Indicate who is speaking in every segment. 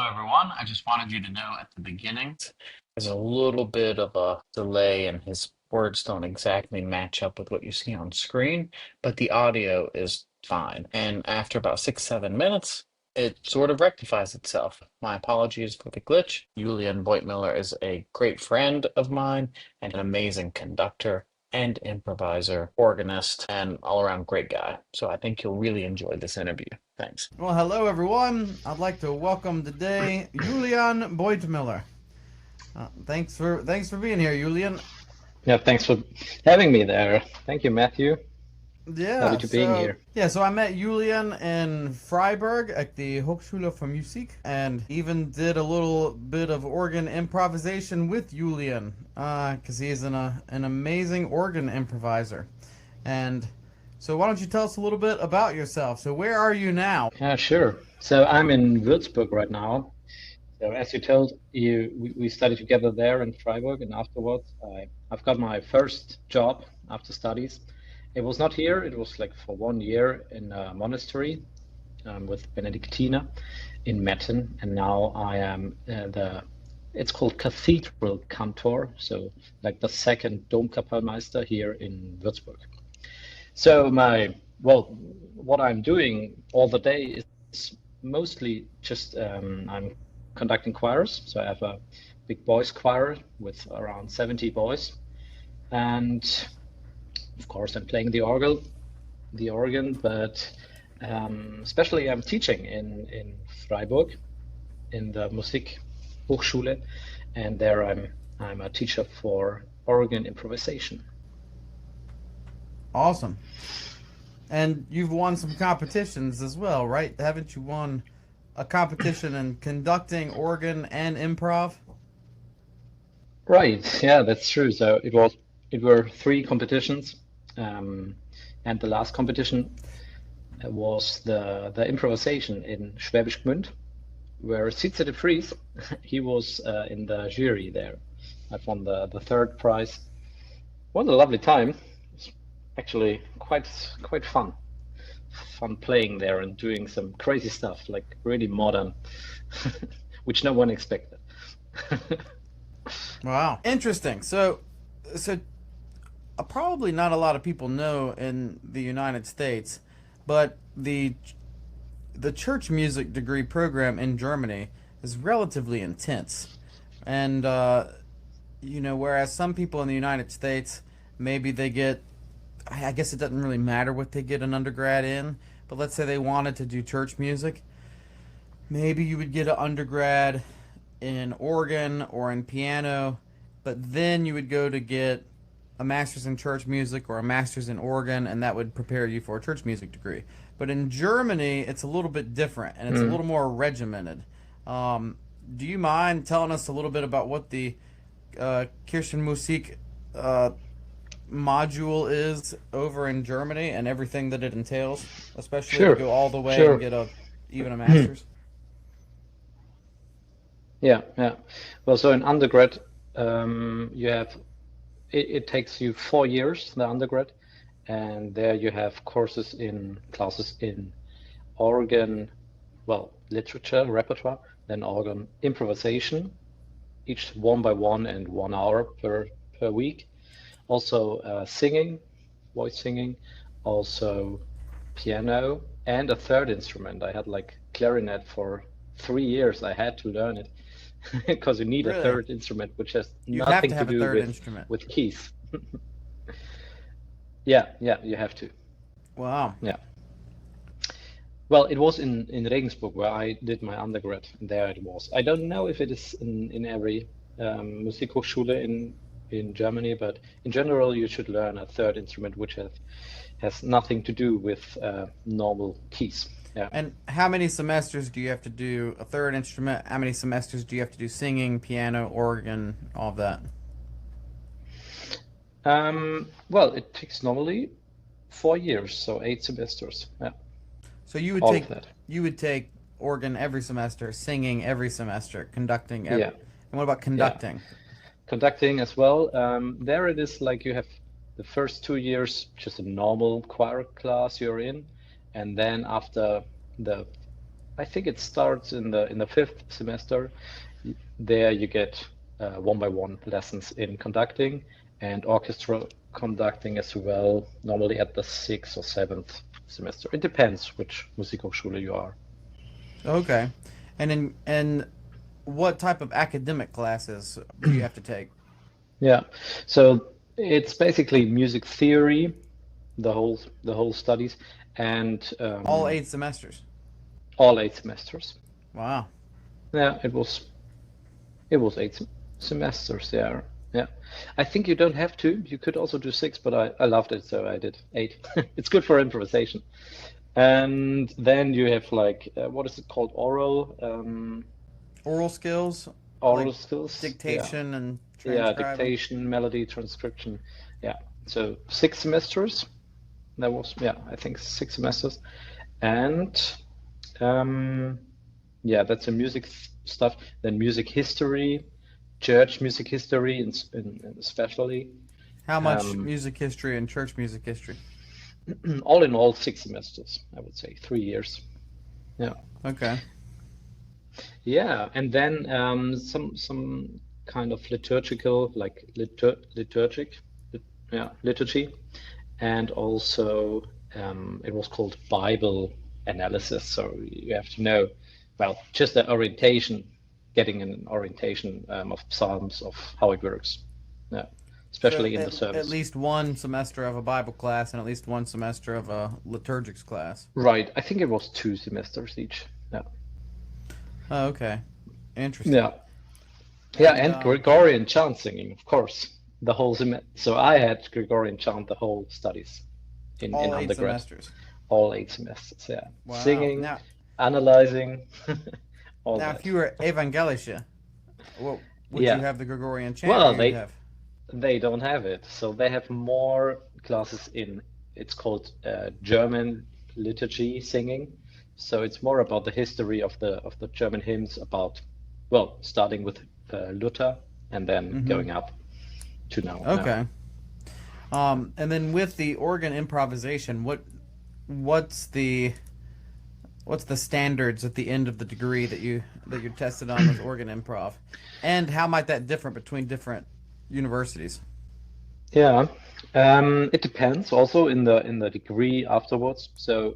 Speaker 1: everyone. I just wanted you to know at the beginning, there's a little bit of a delay and his words don't exactly match up with what you see on screen, but the audio is fine. And after about 6, 7 minutes, it sort of rectifies itself. My apologies for the glitch. Julian Beutmiller is a great friend of mine and an amazing conductor and improviser, organist, and all around great guy. So I think you'll really enjoy this interview. Thanks.
Speaker 2: Well, hello everyone. I'd like to welcome today Julian Beutmiller. Thanks for being here, Julian.
Speaker 3: Yeah, thanks for having me there. Thank you, Matthew. Happy
Speaker 2: Yeah,
Speaker 3: to being
Speaker 2: so
Speaker 3: here.
Speaker 2: yeah, so I met Julian in Freiburg at the Hochschule für Musik, and even did a little bit of organ improvisation with Julian, because he's an amazing organ improviser. And so, why don't you tell us a little bit about yourself? So, where are you now?
Speaker 3: Yeah, sure. So I'm in Würzburg right now. So as you told, we studied together there in Freiburg, and afterwards I've got my first job after studies. It was not here. It was like for 1 year in a monastery with Benedictine in Metten, and now I am it's called Cathedral cantor, so like the second Domkapellmeister here in Würzburg. So what I'm doing all the day is mostly just I'm conducting choirs. So I have a big boys choir with around 70 boys, and of course I'm playing the organ, but especially I'm teaching in Freiburg in the Musikhochschule, and there I'm a teacher for organ improvisation.
Speaker 2: Awesome. And you've won some competitions as well, right? Haven't you won a competition in conducting organ and improv?
Speaker 3: Right, yeah, that's true. So it were three competitions, and the last competition was the improvisation in Schwäbisch Gmünd, where Sietze de Vries, he was in the jury there. I won the third prize. What a lovely time. It's actually quite fun playing there and doing some crazy stuff, like really modern, which no one expected.
Speaker 2: Wow. Interesting. So probably not a lot of people know in the United States, but the church music degree program in Germany is relatively intense. And whereas some people in the United States, maybe they get, I guess it doesn't really matter what they get an undergrad in, but let's say they wanted to do church music, maybe you would get an undergrad in organ or in piano, but then you would go to get a master's in church music or a master's in organ, and that would prepare you for a church music degree. But in Germany, it's a little bit different, and it's a little more regimented. Do you mind telling us a little bit about what the Kirchenmusik module is over in Germany and everything that it entails, especially
Speaker 3: Sure,
Speaker 2: to go all the way
Speaker 3: sure.
Speaker 2: and get even a master's?
Speaker 3: Yeah. Well, so in undergrad, you have it takes you 4 years, the undergrad, and there you have classes in organ, well, literature, repertoire, then organ improvisation, each 1 by 1 and 1 hour per week. Also singing, voice singing, also piano, and a third instrument. I had like clarinet for 3 years. I had to learn it because you need a
Speaker 2: Really?
Speaker 3: third instrument, which has
Speaker 2: You have
Speaker 3: nothing
Speaker 2: to
Speaker 3: to
Speaker 2: have a
Speaker 3: do
Speaker 2: third
Speaker 3: with
Speaker 2: instrument.
Speaker 3: keys. Yeah, you have to.
Speaker 2: Wow.
Speaker 3: Yeah. Well, it was in Regensburg where I did my undergrad. There it was. I don't know if it is in every Musikhochschule in Germany, but in general, you should learn a third instrument which has nothing to do with normal keys. Yeah.
Speaker 2: And how many semesters do you have to do a third instrument? How many semesters do you have to do singing, piano, organ, all of that?
Speaker 3: Well, it takes normally 4 years, so 8 semesters. Yeah,
Speaker 2: So you would
Speaker 3: all of
Speaker 2: take
Speaker 3: that.
Speaker 2: you would take organ every semester, singing every semester, conducting every.
Speaker 3: Yeah,
Speaker 2: And what about
Speaker 3: yeah.
Speaker 2: conducting?
Speaker 3: Conducting as well. There it is like you have the first 2 years just a normal choir class you're in, and then after the I think it starts in the fifth semester. There you get one-by-one lessons in conducting and orchestral conducting as well, normally at the sixth or seventh semester. It depends which Musikhochschule you are.
Speaker 2: Okay. And what type of academic classes do you have to take?
Speaker 3: Yeah, so it's basically music theory, the whole studies, and
Speaker 2: All 8 semesters.
Speaker 3: all 8 semesters.
Speaker 2: Wow.
Speaker 3: Yeah, it was semesters there. Yeah, I think you don't have to. You could also do 6, but I loved it, so I did 8. It's good for improvisation. And then you have like what is it called?
Speaker 2: Oral skills,
Speaker 3: Oral
Speaker 2: like
Speaker 3: skills. Yeah,
Speaker 2: dictation and
Speaker 3: yeah,
Speaker 2: transcribing.
Speaker 3: dictation, melody, transcription. Yeah, so 6 semesters. That was, yeah, I think 6 semesters. And yeah, that's the music stuff. Then music history, church music history, especially.
Speaker 2: How much
Speaker 3: Um,
Speaker 2: music history and church music history?
Speaker 3: all in all, 6 semesters, I would say, 3 years. Yeah,
Speaker 2: Okay.
Speaker 3: yeah, and then some kind of liturgical, like liturgy, and also it was called Bible analysis. So you have to know, well, just the orientation, getting an orientation of Psalms, of how it works. Yeah,
Speaker 2: So
Speaker 3: especially in the
Speaker 2: at
Speaker 3: service.
Speaker 2: least one semester of a Bible class and at least one semester of a liturgics class.
Speaker 3: Right. I think it was 2 semesters each. Yeah.
Speaker 2: Oh, okay. Interesting.
Speaker 3: Yeah. Yeah,
Speaker 2: And
Speaker 3: and Gregorian chant singing, of course, the whole semester. So I had Gregorian chant the whole studies in
Speaker 2: all eight
Speaker 3: undergrad,
Speaker 2: semesters.
Speaker 3: all 8 semesters. Yeah,
Speaker 2: Wow.
Speaker 3: singing, analyzing, all
Speaker 2: Now,
Speaker 3: that.
Speaker 2: if you were evangelische, what would you
Speaker 3: Yeah.
Speaker 2: have the Gregorian chant or
Speaker 3: Well,
Speaker 2: you'd have?
Speaker 3: they don't have it, so they have more classes in. It's called German liturgy singing. So it's more about the history of the German hymns, about, well, starting with Luther and then going up to now.
Speaker 2: Okay. And then with the organ improvisation, what's the standards at the end of the degree that you're tested on with organ improv, and how might that differ between different universities?
Speaker 3: Yeah, it depends also in the degree afterwards. So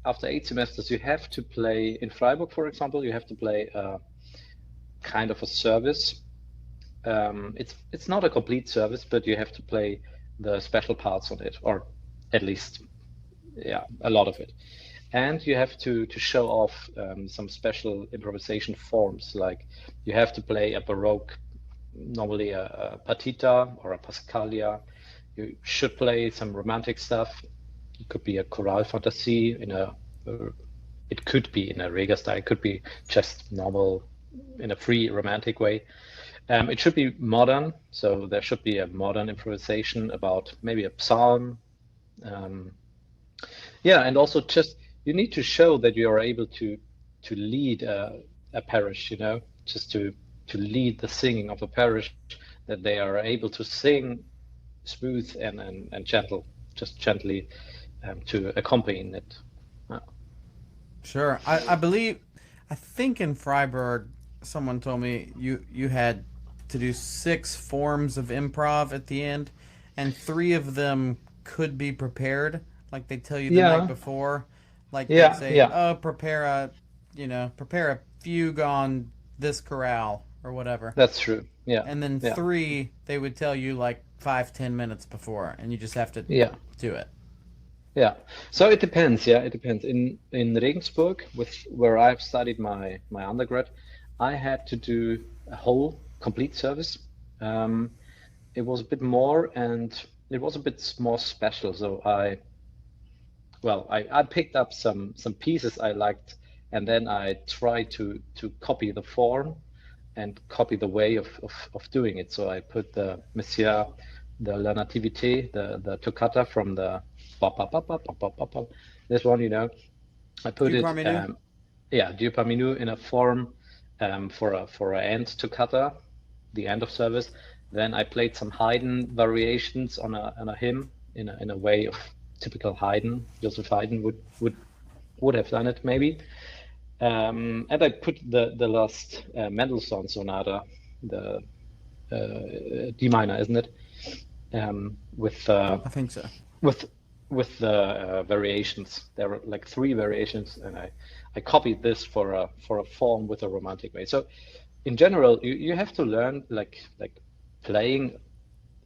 Speaker 3: after 8 semesters, you have to play in Freiburg, for example, you have to play kind of a service. It's not a complete service, but you have to play the special parts on it, or at least, yeah, a lot of it. And you have to show off some special improvisation forms, like you have to play a Baroque, normally a partita or a Pascalia. You should play some romantic stuff. It could be a chorale fantasy it could be in a Rega style, it could be just normal in a free romantic way. It should be modern, so there should be a modern improvisation about maybe a psalm. Yeah, and also just you need to show that you are able to lead a parish, just to lead the singing of a parish, that they are able to sing smooth and gentle, just gently to accompany it.
Speaker 2: Sure. I think in Freiburg, someone told me you had to do 6 forms of improv at the end, and 3 of them could be prepared. Like they tell you the night before. Like they say, oh, prepare a fugue on this chorale or whatever.
Speaker 3: That's true. Yeah.
Speaker 2: And then 3, they would tell you like 5-10 minutes before, and you just have to do it.
Speaker 3: Yeah. So it depends. Yeah, it depends. In Regensburg, where I've studied my undergrad, I had to do a whole complete service. It was a bit more, and it was a bit more special. So I picked up some pieces I liked, and then I tried to copy the form and copy the way of doing it. So I put the Messiah, the La Nativité, the toccata from the this one, I put
Speaker 2: Du
Speaker 3: it,
Speaker 2: Parmenu?
Speaker 3: Du Parmenu in a form for a end toccata, the end of service. Then I played some Haydn variations on a hymn in a way of typical Haydn. Joseph Haydn would have done it maybe. And I put the last Mendelssohn sonata, the D minor, isn't it? With
Speaker 2: I think so.
Speaker 3: with with the variations. There were like three variations, and I copied this for a form with a romantic way. So in general, you have to learn like playing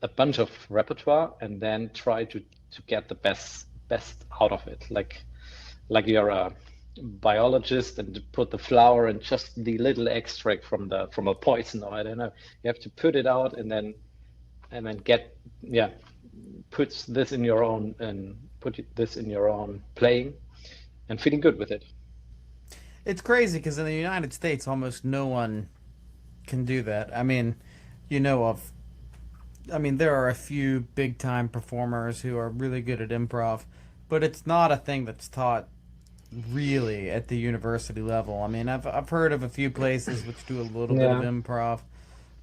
Speaker 3: a bunch of repertoire and then try to get the best out of it. Like you're a biologist and put the flower and just the little extract from a poison, or I don't know. You have to put it out and then get, yeah, puts this in your own and this in your own playing and feeling good with it.
Speaker 2: It's crazy because in the United States, almost no one can do that. I mean, you know of. I mean, there are a few big time performers who are really good at improv, but it's not a thing that's taught really at the university level. I mean, I've heard of a few places which do a little bit of
Speaker 3: Yeah.
Speaker 2: improv,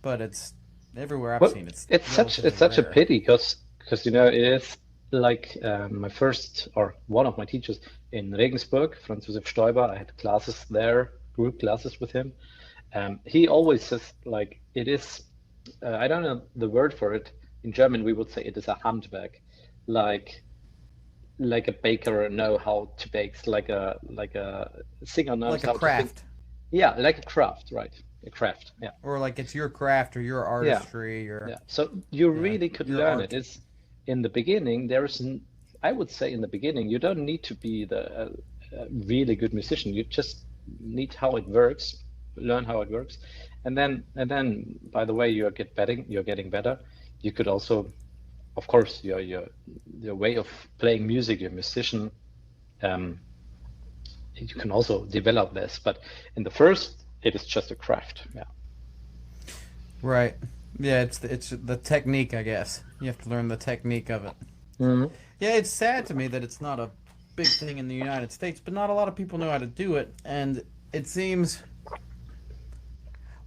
Speaker 2: but it's everywhere I've
Speaker 3: Well,
Speaker 2: seen it's
Speaker 3: it's
Speaker 2: relatively
Speaker 3: such a
Speaker 2: rare.
Speaker 3: pity because you know it is like my first or one of my teachers in Regensburg, Franz Josef Stoiber. I had classes there, group classes with him. He always says like it is. I don't know the word for it. In German, we would say it is a Handwerk, like like a baker know how to bake, like a singer knows
Speaker 2: Like a
Speaker 3: how to sing.
Speaker 2: craft,
Speaker 3: Yeah, like a craft, right? A craft. Yeah.
Speaker 2: or like it's your craft or your
Speaker 3: Yeah.
Speaker 2: artistry or
Speaker 3: Yeah, so you
Speaker 2: yeah,
Speaker 3: really could
Speaker 2: your
Speaker 3: learn it.
Speaker 2: art.
Speaker 3: It's in the beginning, I would say in the beginning, you don't need to be the really good musician. You just need how it works, learn how it works. And then by the way you're getting better, you could also, of course, your way of playing music, your musician, um, you can also develop this. But in the first, it is just a craft. Yeah.
Speaker 2: Right. Yeah, it's the technique, I guess. You have to learn the technique of it.
Speaker 3: Mhm.
Speaker 2: Yeah, it's sad to me that it's not a big thing in the United States, but not a lot of people know how to do it, and it seems.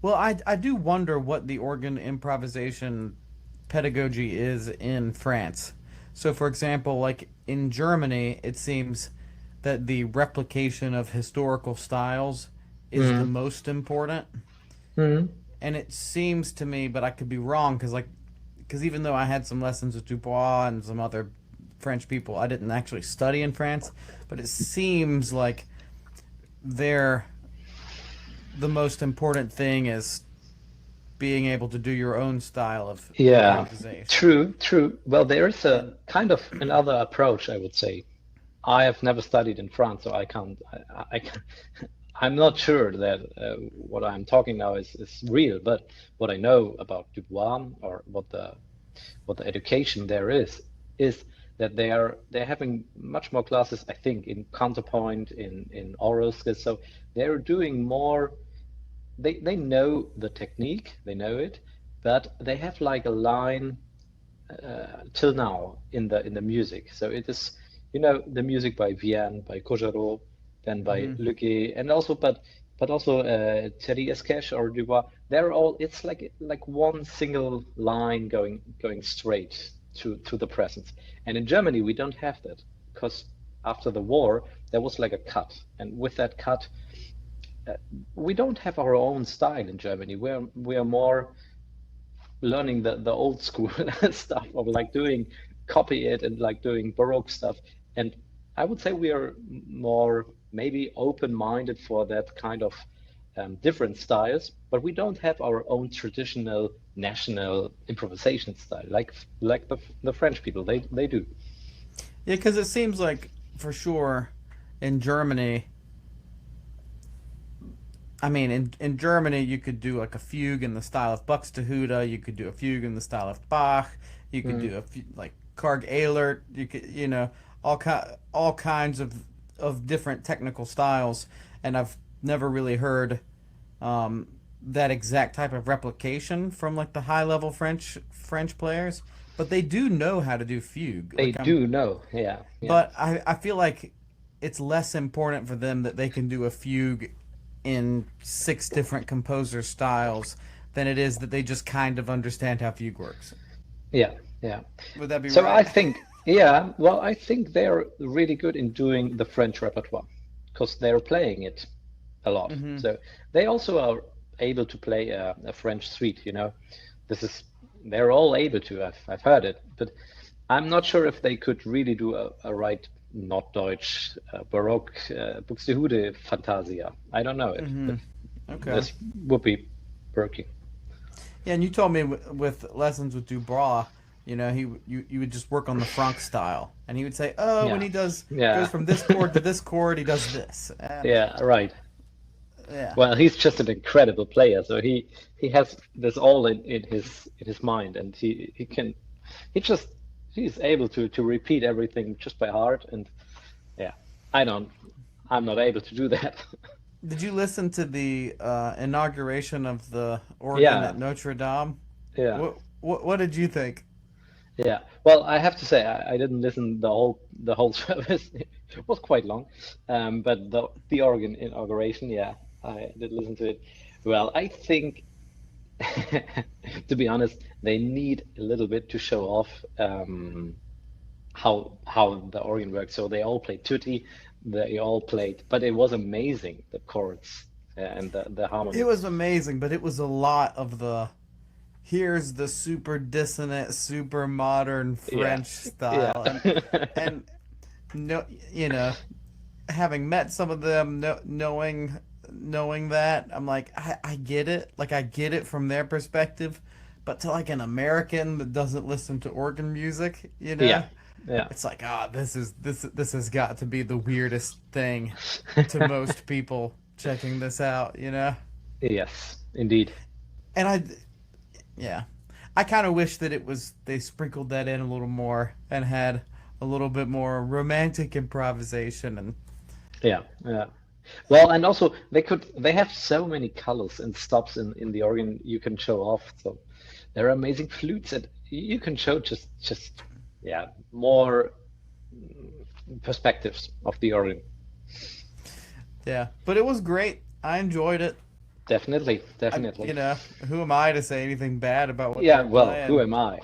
Speaker 2: Well, I do wonder what the organ improvisation pedagogy is in France. So, for example, like in Germany, it seems that the replication of historical styles is the
Speaker 3: Mhm.
Speaker 2: most important.
Speaker 3: Mhm.
Speaker 2: And it seems to me, but I could be wrong, because even though I had some lessons with Dubois and some other French people, I didn't actually study in France. But it seems like they're the most important thing is being able to do your own style of
Speaker 3: Yeah,
Speaker 2: improvisation.
Speaker 3: true, true. Well, there is a
Speaker 2: And
Speaker 3: kind of another approach, I would say. I have never studied in France, so I can't. I can, I'm not sure that what I'm talking now is real, but what I know about Dubois or what the education there is that they're having much more classes, I think, in counterpoint, in oral skills. So they're doing more. They know the technique, they know it, but they have like a line till now in the music. So it is, the music by Vienne, by Cojarot, then by
Speaker 2: mhm.
Speaker 3: Leguet, and also but also Thierry Esquèche or Dubois. They're all. It's like one single line going straight to the present. And in Germany we don't have that because after the war there was like a cut, and with that cut uh, we don't have our own style in Germany. We are more learning the old school stuff of like doing copy it and like doing Baroque stuff. And I would say we are more maybe open-minded for that kind of different styles, but we don't have our own traditional national improvisation style like the French people. They do.
Speaker 2: Yeah, because it seems like for sure in Germany, I mean, in Germany, you could do like a fugue in the style of Buxtehude. You could do a fugue in the style of Bach. You could
Speaker 3: Mm.
Speaker 2: do like Karg Ehlert. You could, all kinds of different technical styles. And I've never really heard that exact type of replication from like the high level French players. But they do know how to do fugue.
Speaker 3: They
Speaker 2: Like I'm,
Speaker 3: do know. Yeah, yeah.
Speaker 2: but I feel like it's less important for them that they can do a fugue in six different composer styles than it is that they just kind of understand how fugue works.
Speaker 3: Yeah, yeah.
Speaker 2: Would that be
Speaker 3: So I
Speaker 2: right?
Speaker 3: think, yeah, well, I think they're really good in doing the French repertoire because they're playing it a lot.
Speaker 2: Mm-hmm.
Speaker 3: So they also are able to play a French suite, you know. This is they're all able to. I've heard it, but I'm not sure if they could really do a right Norddeutsch Baroque Buxtehude Fantasia. I don't know
Speaker 2: Mm-hmm.
Speaker 3: if
Speaker 2: Okay.
Speaker 3: this would be working.
Speaker 2: Yeah, and you told me with lessons with Dubois, you would just work on the Franck style, and he would say, "Oh, when
Speaker 3: Yeah,
Speaker 2: he does goes
Speaker 3: yeah,
Speaker 2: from this chord to this chord, he does this." And
Speaker 3: yeah, right.
Speaker 2: yeah,
Speaker 3: Well, he's just an incredible player, so he has this all in his mind, and he can he just he's able to repeat everything just by heart, and yeah, I don't I'm not able to do that.
Speaker 2: did you listen to the inauguration of the organ
Speaker 3: Yeah,
Speaker 2: at Notre Dame?
Speaker 3: yeah,
Speaker 2: What did you think?
Speaker 3: yeah. Well, I have to say I didn't listen the whole service. It was quite long, but the organ inauguration, yeah, I did listen to it. Well, I think to be honest, they need a little bit to show off how the organ works. So they all played tutti, they all played, but it was amazing the chords and the
Speaker 2: It
Speaker 3: harmony.
Speaker 2: was amazing, but it was a lot of the here's the super dissonant, super modern
Speaker 3: Yeah,
Speaker 2: French
Speaker 3: yeah,
Speaker 2: style, and no, you know, having met some of them, knowing that, I'm like, I get it. Like I get it from their perspective, but to like an American that doesn't listen to organ music,
Speaker 3: yeah, yeah.
Speaker 2: it's like, this has got to be the weirdest thing to most people checking this out.
Speaker 3: Yes, indeed.
Speaker 2: And yeah, I kind of wish that it was they sprinkled that in a little more and had a little bit more romantic improvisation and
Speaker 3: Yeah, yeah. Well, and also they have so many colors and stops in the organ you can show off. So there are amazing flutes that you can show just yeah, more perspectives of the organ.
Speaker 2: yeah, but it was great. I enjoyed it.
Speaker 3: Definitely,
Speaker 2: I,
Speaker 3: definitely.
Speaker 2: who am I to say anything bad about what
Speaker 3: Yeah,
Speaker 2: they're
Speaker 3: well, who
Speaker 2: playing?
Speaker 3: am I?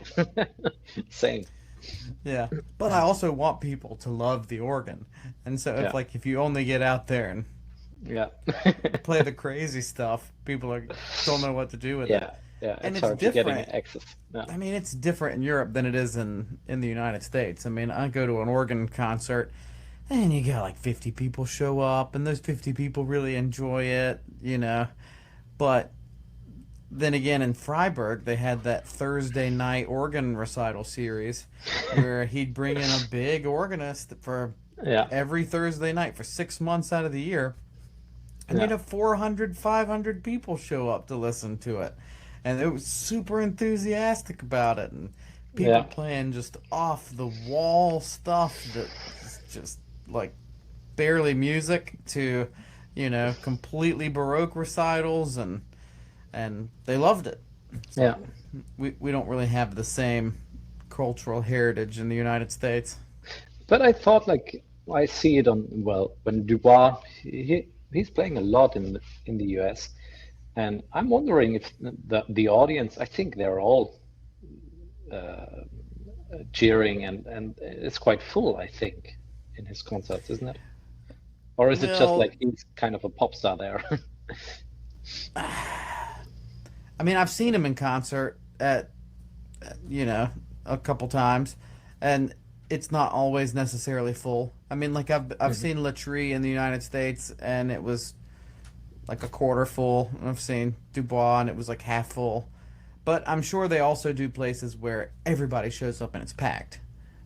Speaker 3: Same.
Speaker 2: Yeah, but I also want people to love the organ, and so
Speaker 3: Yeah,
Speaker 2: if you only get out there and
Speaker 3: yeah.
Speaker 2: play the crazy stuff, people are don't know what to do with it,
Speaker 3: Yeah, yeah,
Speaker 2: and
Speaker 3: it's
Speaker 2: it's
Speaker 3: hard to getting
Speaker 2: different.
Speaker 3: access. Yeah,
Speaker 2: I mean, it's different in Europe than it is in the United States. I mean, I go to an organ concert, and you got like 50 people show up, and those 50 people really enjoy it. But then again, in Freiburg, they had that Thursday night organ recital series where he'd bring in a big organist for
Speaker 3: yeah,
Speaker 2: every Thursday night for 6 months out of the year. And
Speaker 3: yeah,
Speaker 2: you'd have 400, 500 people show up to listen to it. And it was super enthusiastic about it. And people
Speaker 3: yeah,
Speaker 2: playing just off the wall stuff that is just like barely music to, completely Baroque recitals. And they loved it.
Speaker 3: yeah.
Speaker 2: So we don't really have the same cultural heritage in the United States.
Speaker 3: But I thought like I see it on well when Dubois he's playing a lot in the US, and I'm wondering if the audience I think they're all cheering and it's quite full I think in his concerts, isn't it? Or is it just
Speaker 2: Well,
Speaker 3: like he's kind of a pop star there?
Speaker 2: I mean, I've seen him in concert at, you know, a couple times, and it's not always necessarily full. I mean, like I've
Speaker 3: Mhm.
Speaker 2: seen Latry in the United States, and it was like a quarter full. And I've seen Dubois, and it was like half full. But I'm sure they also do places where everybody shows up and it's packed.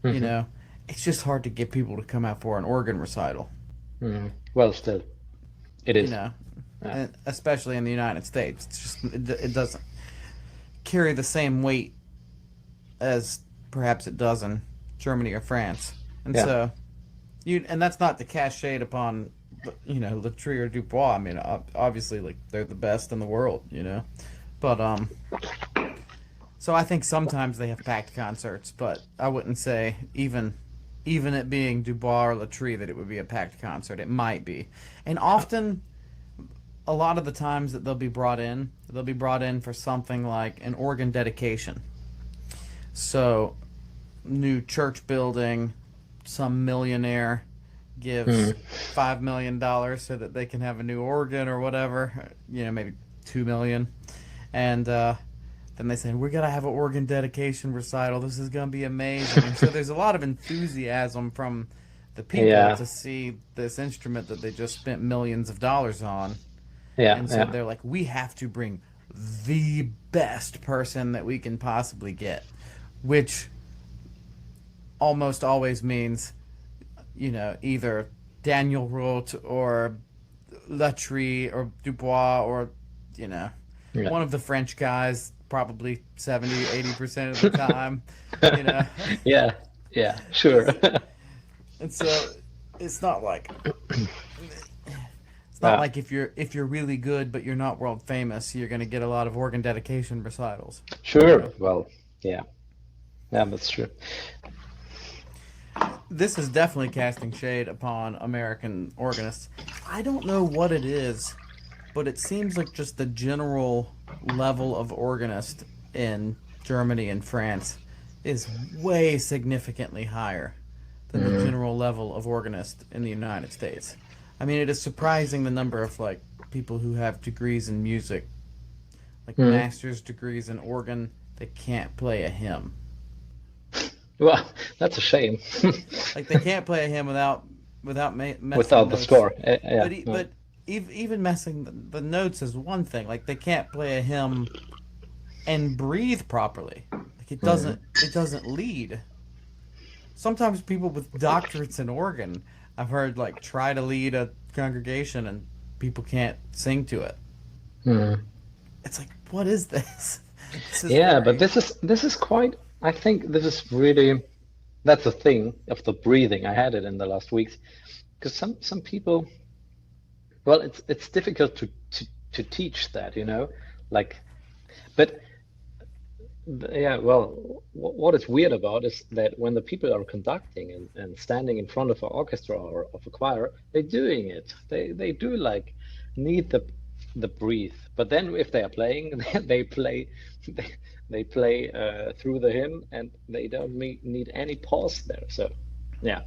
Speaker 2: You
Speaker 3: Mhm.
Speaker 2: know, it's just hard to get people to come out for an organ recital.
Speaker 3: Mhm. Well, still, it
Speaker 2: You
Speaker 3: is.
Speaker 2: know,
Speaker 3: Yeah.
Speaker 2: and especially in the United States, it's just it doesn't carry the same weight as perhaps it does in Germany or France. And
Speaker 3: Yeah.
Speaker 2: so and that's not to cast shade upon Latry or Dubois. I mean, obviously, like they're the best in the world. But so I think sometimes they have packed concerts, but I wouldn't say even it being Dubois or Latry that it would be a packed concert. It might be, and often a lot of the times that they'll be brought in for something like an organ dedication. So new church building, some millionaire gives
Speaker 3: Mm.
Speaker 2: $5 million so that they can have a new organ or whatever, maybe 2 million. And then they say, we're going to have an organ dedication recital. This is going to be amazing. And so there's a lot of enthusiasm from the people
Speaker 3: Yeah,
Speaker 2: to see this instrument that they just spent millions of dollars on.
Speaker 3: yeah,
Speaker 2: And so
Speaker 3: yeah.
Speaker 2: they're like, we have to bring the best person that we can possibly get, which almost always means, either Daniel Roth or Latry or Dubois or, you know,
Speaker 3: Yeah.
Speaker 2: one of the French guys, probably 70-80% of the time, you know.
Speaker 3: Yeah, yeah, sure.
Speaker 2: And so it's not like
Speaker 3: Yeah,
Speaker 2: if you're really good but you're not world famous, you're going to get a lot of organ dedication recitals, you
Speaker 3: sure.
Speaker 2: know.
Speaker 3: Well, yeah, yeah, that's true.
Speaker 2: This is definitely casting shade upon American organists. I don't know what it is, but it seems like just the general level of organist in Germany and France is way significantly higher than the
Speaker 3: Mm,
Speaker 2: general level of organist in the United States. I mean, it is surprising the number of like people who have degrees in music, like
Speaker 3: mm.
Speaker 2: master's degrees in organ, they can't play a hymn.
Speaker 3: Well, that's a shame.
Speaker 2: Like they can't play a hymn without messing
Speaker 3: Without the
Speaker 2: notes.
Speaker 3: score. Yeah, no.
Speaker 2: But even messing the notes is one thing. Like they can't play a hymn and breathe properly. Like
Speaker 3: Mm.
Speaker 2: it doesn't lead. Sometimes people with doctorates in organ, I've heard like try to lead a congregation and people can't sing to it.
Speaker 3: Mm.
Speaker 2: It's like, what is this? This is
Speaker 3: Yeah, but
Speaker 2: very
Speaker 3: this is quite. I think this is really that's the thing of the breathing. I had it in the last weeks because some people. Well, it's difficult to teach that, like. But yeah, well, what is weird about is that when the people are conducting and standing in front of an orchestra or of a choir, they're doing it. They do like need the breathe. But then if they are playing, they play they, they play through the hymn and they don't need any pause there. So yeah,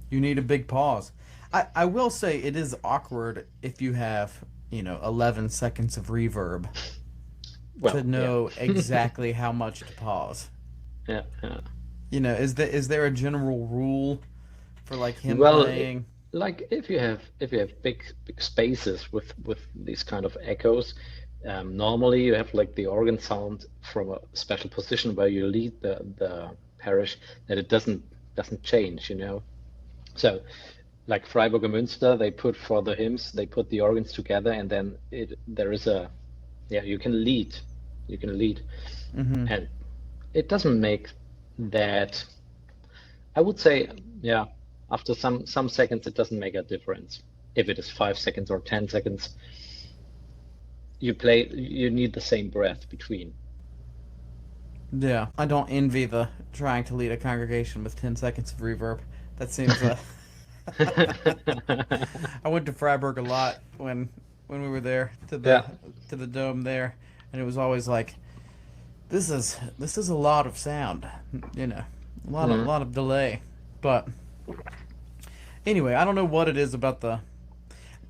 Speaker 2: you need a big pause. I will say it is awkward if you have, 11 seconds of reverb to
Speaker 3: well, yeah,
Speaker 2: know exactly how much to pause.
Speaker 3: yeah, yeah.
Speaker 2: Is there a general rule for like hymn
Speaker 3: Well,
Speaker 2: playing?
Speaker 3: like if you have big spaces with these kind of echoes, normally you have like the organ sound from a special position where you lead the parish that it doesn't change, So like Freiburg and Münster, they put for the hymns, they put the organs together, and then there is yeah, you can lead,
Speaker 2: Mm-hmm.
Speaker 3: and it doesn't make that. I would say, yeah, after some seconds, it doesn't make a difference. If it is 5 seconds or 10 seconds, you need the same breath between.
Speaker 2: Yeah, I don't envy the trying to lead a congregation with 10 seconds of reverb. That seems I went to Freiburg a lot when we were there
Speaker 3: Yeah.
Speaker 2: to the dome there, and it was always like this is a lot of sound, a
Speaker 3: Mm.
Speaker 2: lot of delay. But anyway, I don't know what it is about the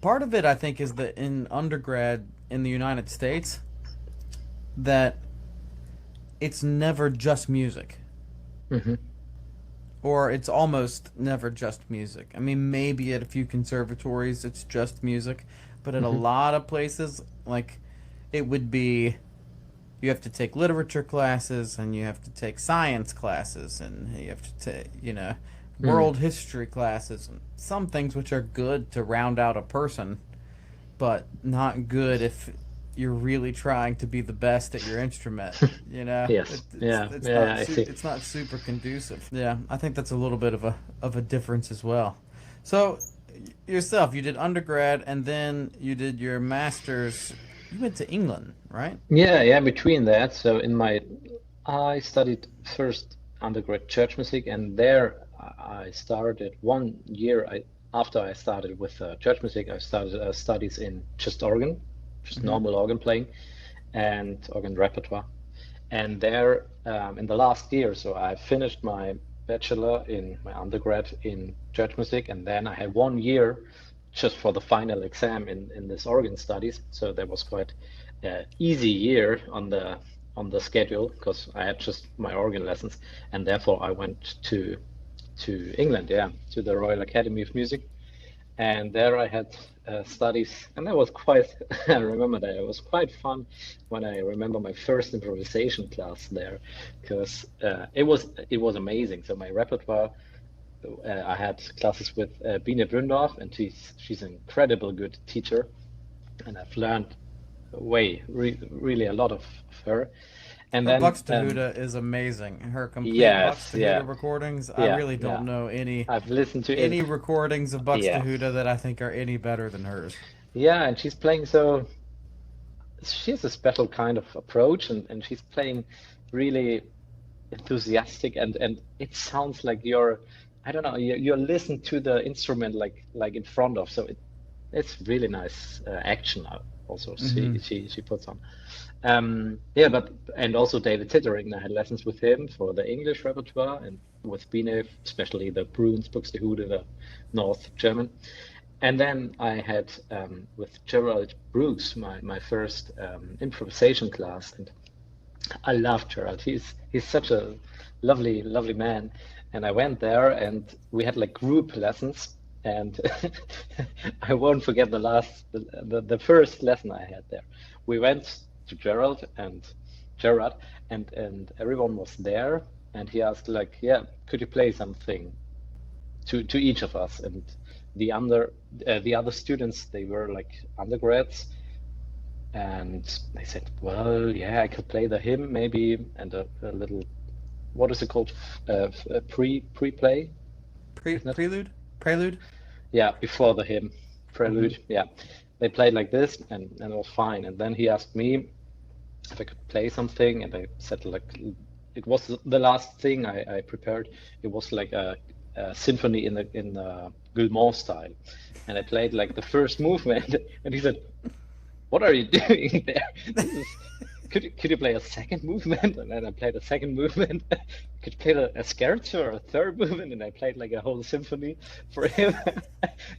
Speaker 2: part of it. I think is that in undergrad in the United States that it's never just music.
Speaker 3: Hmm.
Speaker 2: Or it's almost never just music. I mean, maybe at a few conservatories it's just music, but at a
Speaker 3: Hmm.
Speaker 2: lot of places, like, it would be you have to take literature classes and you have to take science classes and you have to take,
Speaker 3: Mm.
Speaker 2: world history classes and some things which are good to round out a person, but not good if you're really trying to be the best at your instrument.
Speaker 3: Yes. Yeah. Yeah. I see.
Speaker 2: It's not super conducive. Yeah, I think that's a little bit of a difference as well. So yourself, you did undergrad and then you did your master's. You went to England, right?
Speaker 3: Yeah. Yeah. Between that, so I studied first undergrad church music, and there I started 1 year. After I started with church music, I started studies in just organ, just
Speaker 2: Mm-hmm.
Speaker 3: normal organ playing and organ repertoire. And there, in the last year, so I finished my bachelor in my undergrad in church music, and then I had 1 year just for the final exam in this organ studies. So that was quite easy year on the schedule because I had just my organ lessons, and therefore I went to England, yeah, to the Royal Academy of Music, and there I had studies, and that was quite. I remember that it was quite fun when I remember my first improvisation class there, because it was amazing. So my repertoire, I had classes with Biene Bründorf, and she's an incredible good teacher, and I've learned really a lot of her. And
Speaker 2: Her
Speaker 3: then
Speaker 2: Buxtehude is amazing. Her complete
Speaker 3: yes, yeah,
Speaker 2: Buxtehude recordings, I
Speaker 3: yeah,
Speaker 2: really
Speaker 3: yeah.
Speaker 2: don't know
Speaker 3: I've listened to it.
Speaker 2: any recordings of
Speaker 3: Yeah,
Speaker 2: Buxtehude that I think are any better than hers.
Speaker 3: yeah, and she's playing so. She has a special kind of approach, and she's playing really enthusiastic, and it sounds like you're, I don't know, you're listening to the instrument like in front of. So it's really nice action also
Speaker 2: Hmm.
Speaker 3: she puts on. Yeah, but and also David Tittering, I had lessons with him for the English repertoire, and with Biene, especially the Bruns, Buxtehude, the North German. And then I had with Gerald Brooks my first improvisation class, and I love Gerald. He's such a lovely man. And I went there, and we had like group lessons, and I won't forget the first lesson I had there. We went to Gerard, and everyone was there, and he asked like, yeah, could you play something to each of us? And the other students, they were like undergrads, and they said, well, yeah, I could play the hymn maybe, and a little, what is it called? Pre-play, isn't it?
Speaker 2: Prelude.
Speaker 3: Yeah, before the hymn,
Speaker 2: Hmm.
Speaker 3: prelude. Yeah, they played like this, and it was fine. And then he asked me if I could play something, and I said like, it was the last thing I prepared. It was like a symphony in the Guillemot style, and I played like the first movement, and he said, what are you doing there? This is could you play a second movement? And then I played a second movement. Could you play a scherzo or a third movement? And I played like a whole symphony for him.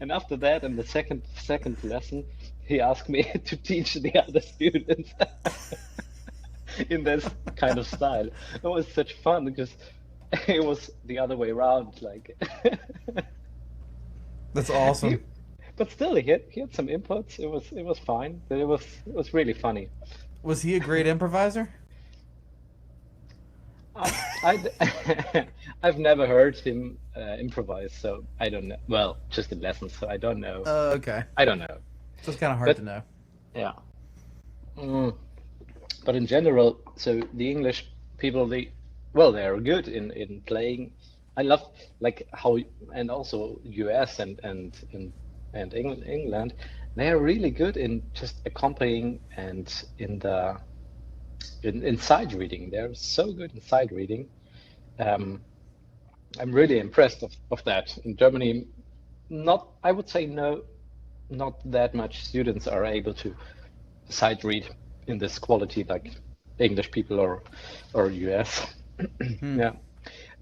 Speaker 3: And after that, in the second lesson, he asked me to teach the other students in this kind of style. It was such fun because it was the other way around, like
Speaker 2: That's
Speaker 3: he,
Speaker 2: awesome.
Speaker 3: but still he had some inputs. It was fine, but it was really funny.
Speaker 2: Was he a great improviser?
Speaker 3: I I've never heard him improvise, so I don't know. Well, just in lessons, so I don't know.
Speaker 2: Okay.
Speaker 3: I don't know.
Speaker 2: So it's kind of hard to
Speaker 3: But
Speaker 2: know.
Speaker 3: yeah. Mm. But in general, so the English people, well, they are good in playing. I love like how, and also US and England, they are really good in just accompanying and in side reading. They're so good in side reading. Um, I'm really impressed of that. In Germany, not, I would say no, not that much students are able to sight read in this quality like English people or US.
Speaker 2: Hmm.
Speaker 3: Yeah.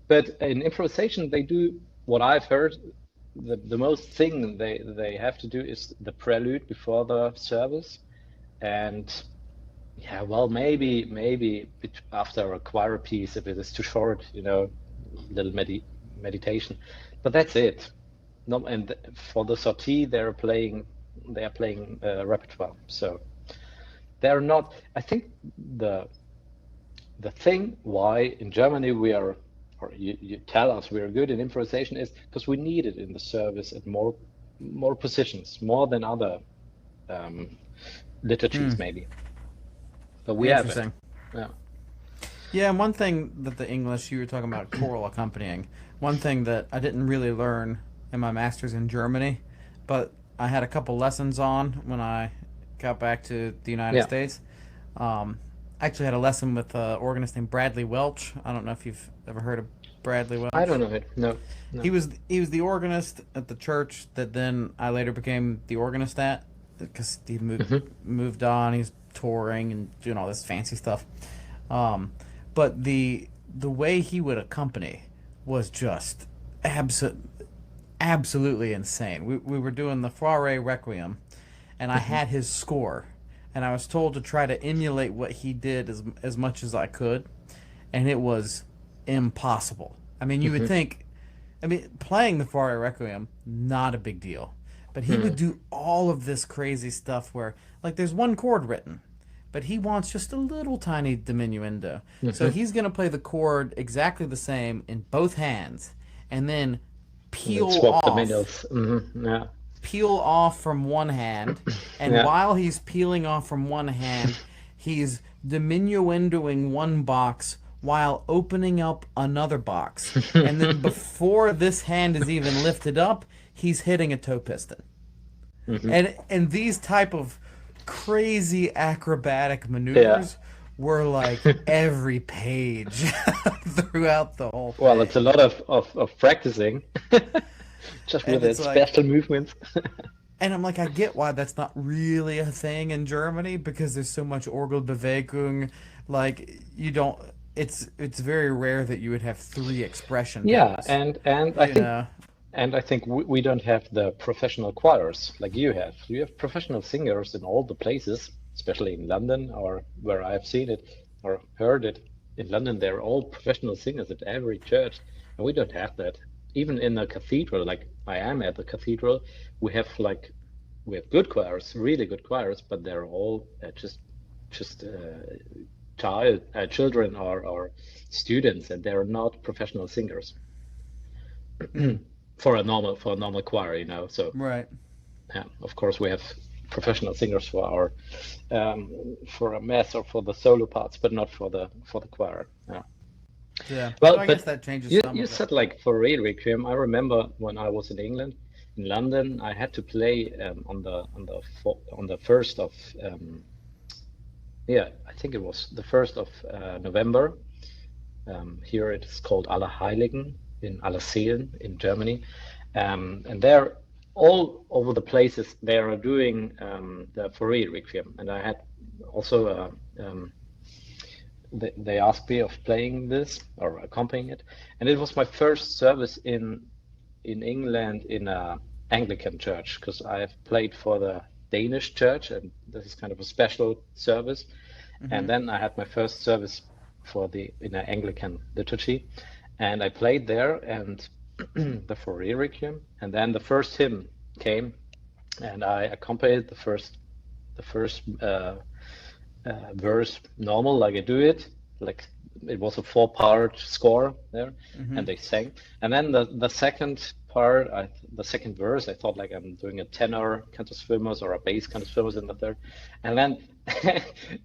Speaker 3: But in improvisation, they do what I've heard. The most thing they have to do is the prelude before the service, and yeah, well, maybe after a choir piece if it is too short, little meditation, but that's it. No, and for the sortie, they are playing repertoire. So they're not. I think the the thing why in Germany we are, or you tell us we are good in improvisation is because we need it in the service at more positions, more than other um,
Speaker 2: Hmm.
Speaker 3: liturgies maybe. But we have it.
Speaker 2: Interesting.
Speaker 3: Yeah.
Speaker 2: Yeah, and one thing that the English, you were talking about choral accompanying, one thing that I didn't really learn in my master's in Germany, but I had a couple lessons on when I got back to the United
Speaker 3: Yeah.
Speaker 2: States. I actually had a lesson with an organist named Bradley Welch. I don't know if you've ever heard of Bradley
Speaker 3: I
Speaker 2: Welch.
Speaker 3: don't know it. No.
Speaker 2: He
Speaker 3: No.
Speaker 2: was he was the organist at the church that then I later became the organist at because he
Speaker 3: Hmm.
Speaker 2: moved on. He's touring and doing all this fancy stuff. Um, but the way he would accompany was just abso- absolutely insane. We were doing the Frare Requiem, and I
Speaker 3: Hmm.
Speaker 2: had his score, and I was told to try to emulate what he did as much as I could, and it was impossible. I mean, you would
Speaker 3: Hmm.
Speaker 2: think, I mean, playing the Frare Requiem, not a big deal, but he would
Speaker 3: Hmm.
Speaker 2: do all of this crazy stuff where, like, there's one chord written, but he wants just a little tiny diminuendo. So
Speaker 3: Hmm.
Speaker 2: he's going to play the chord exactly the same in both hands, and then
Speaker 3: And then
Speaker 2: peel
Speaker 3: swap the
Speaker 2: off
Speaker 3: manuals. Hmm. Yeah.
Speaker 2: peel off from one hand, and
Speaker 3: Yeah.
Speaker 2: while he's peeling off from one hand, he's diminuendoing one box while opening up another box. And then before this hand is even lifted up, he's hitting a toe piston.
Speaker 3: Hmm.
Speaker 2: And these type of crazy acrobatic
Speaker 3: Yeah.
Speaker 2: maneuvers were like every page throughout the whole
Speaker 3: Well, it's a
Speaker 2: thing.
Speaker 3: lot of practicing just with
Speaker 2: And
Speaker 3: that
Speaker 2: it's like,
Speaker 3: special movements.
Speaker 2: and I'm like, I get why that's not really a thing in Germany because there's so much Orgelbewegung. Like you don't. It's very rare that you would have three expression
Speaker 3: Yeah,
Speaker 2: toes.
Speaker 3: and I
Speaker 2: You
Speaker 3: think
Speaker 2: know.
Speaker 3: we don't have the professional choirs like you have. You have professional singers in all the places, especially in London or where I've seen it or heard it. In London, they're all professional singers at every church, and we don't have that. Even in a cathedral, like I am at the cathedral, we have like we have good choirs, really good choirs, but they're all just children or students, and they're not professional singers
Speaker 2: Hmm,
Speaker 3: for a normal choir, you know. So
Speaker 2: right.
Speaker 3: yeah, of course we have professional singers for our for a mass or for the solo parts, but not for the choir. Yeah.
Speaker 2: Yeah. So
Speaker 3: Well,
Speaker 2: I guess
Speaker 3: but
Speaker 2: that changes
Speaker 3: you
Speaker 2: some
Speaker 3: you
Speaker 2: of it.
Speaker 3: said like for Requiem. I remember when I was in England, in London, I had to play on the first of yeah, I think it was the first of November. Here it is called Allerheiligen in Allerseelen in Germany. And they're all over the places they are doing the Fourier Requiem. And I had also, they asked me of playing this or accompanying it. And it was my first service in England in a Anglican church because I have played for the Danish church and this is kind of a special service. And
Speaker 2: Hmm.
Speaker 3: then I had my first service for the in an Anglican liturgy, and I played there and the Fourier Requiem, and then the first hymn came, and I accompanied the first verse normal like I do it, like it was a four-part score there,
Speaker 2: Hmm.
Speaker 3: and they sang. And then the second part, the second verse, I thought like I'm doing a tenor cantus firmus or a bass cantus firmus in the third. And then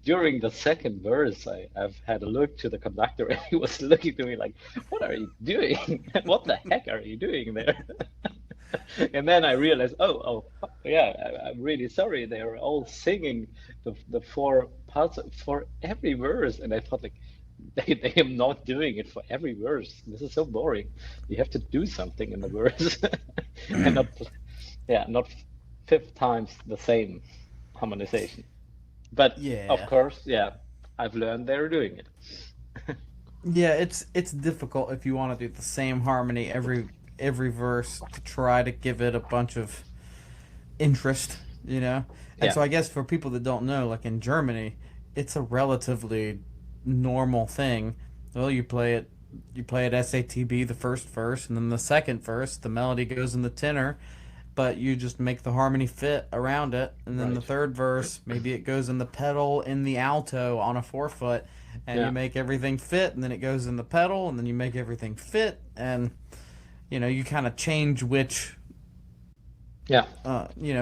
Speaker 3: during the second verse, I've had a look to the conductor and he was looking to me like, what are you doing? What the heck are you doing there? And then I realized, yeah, I'm really sorry. They are all singing the four parts for every verse, and I thought like they are not doing it for every verse. This is so boring. You have to do something in the verse, and not yeah, not fifth times the same harmonization. But of
Speaker 2: Yeah.
Speaker 3: course, yeah, I've learned they're doing it.
Speaker 2: Yeah, it's difficult if you want to do the same harmony every verse to try to give it a bunch of interest, you know? And
Speaker 3: Yeah,
Speaker 2: so I guess for people that don't know, like in Germany, it's a relatively normal thing. Well, you play it SATB the first verse, and then the second verse, the melody goes in the tenor, but you just make the harmony fit around it. And then the
Speaker 3: right.
Speaker 2: third verse, maybe it goes in the pedal in the alto on a 4-foot, and you
Speaker 3: Yeah,
Speaker 2: make everything fit, and then it goes in the pedal, and then you make everything fit, and you kind of change
Speaker 3: yeah.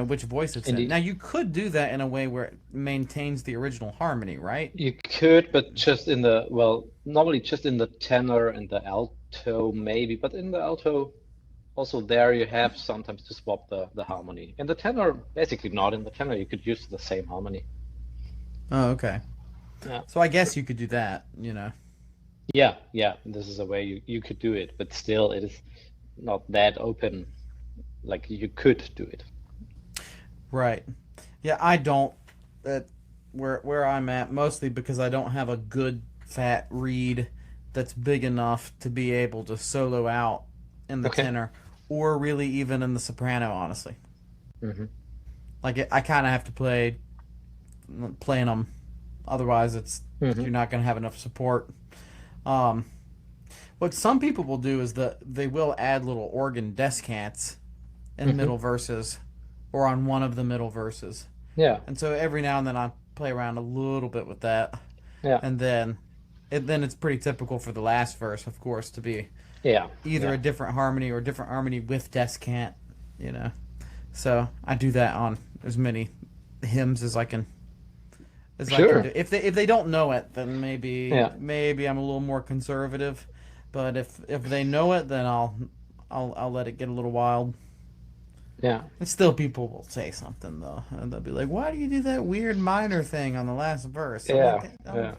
Speaker 2: which voice it's in.
Speaker 3: Indeed.
Speaker 2: Now you could do that in a way where it maintains the original harmony, right?
Speaker 3: You could, but just in the, well, normally just in the tenor and the alto, maybe, but in the alto, also there you have sometimes to swap the harmony. In the tenor, basically not. In the tenor, you could use the same harmony.
Speaker 2: Oh, okay.
Speaker 3: Yeah,
Speaker 2: So I guess you could do that.
Speaker 3: yeah, yeah. This is a way you could do it, but still, it is not that open. Like you could do it.
Speaker 2: Right. Yeah, I don't. That where I'm at mostly because I don't have a good fat reed that's big enough to be able to solo out in the
Speaker 3: Okay.
Speaker 2: tenor, or really even in the soprano. Honestly,
Speaker 3: Hmm.
Speaker 2: like I kind of have to playing them, otherwise it's
Speaker 3: Hmm.
Speaker 2: you're not going to have enough support. Um, what some people will do is that they will add little organ descants in
Speaker 3: Hmm.
Speaker 2: middle verses or on one of the middle verses.
Speaker 3: Yeah.
Speaker 2: And so every now and then I play around a little bit with that.
Speaker 3: Yeah.
Speaker 2: And then it's pretty typical for the last verse, of course, to be
Speaker 3: Yeah.
Speaker 2: either
Speaker 3: Yeah.
Speaker 2: a different harmony or a different harmony with descant, you know. So I do that on as many hymns as I can
Speaker 3: Sure.
Speaker 2: do. If they don't know it, then maybe
Speaker 3: Yeah.
Speaker 2: maybe I'm a little more conservative. But if they know it, then I'll let it get a little wild.
Speaker 3: Yeah.
Speaker 2: And still, people will say something though, and they'll be like, "Why do you do that weird minor thing on the last verse?" I'm
Speaker 3: Yeah.
Speaker 2: like,
Speaker 3: Yeah.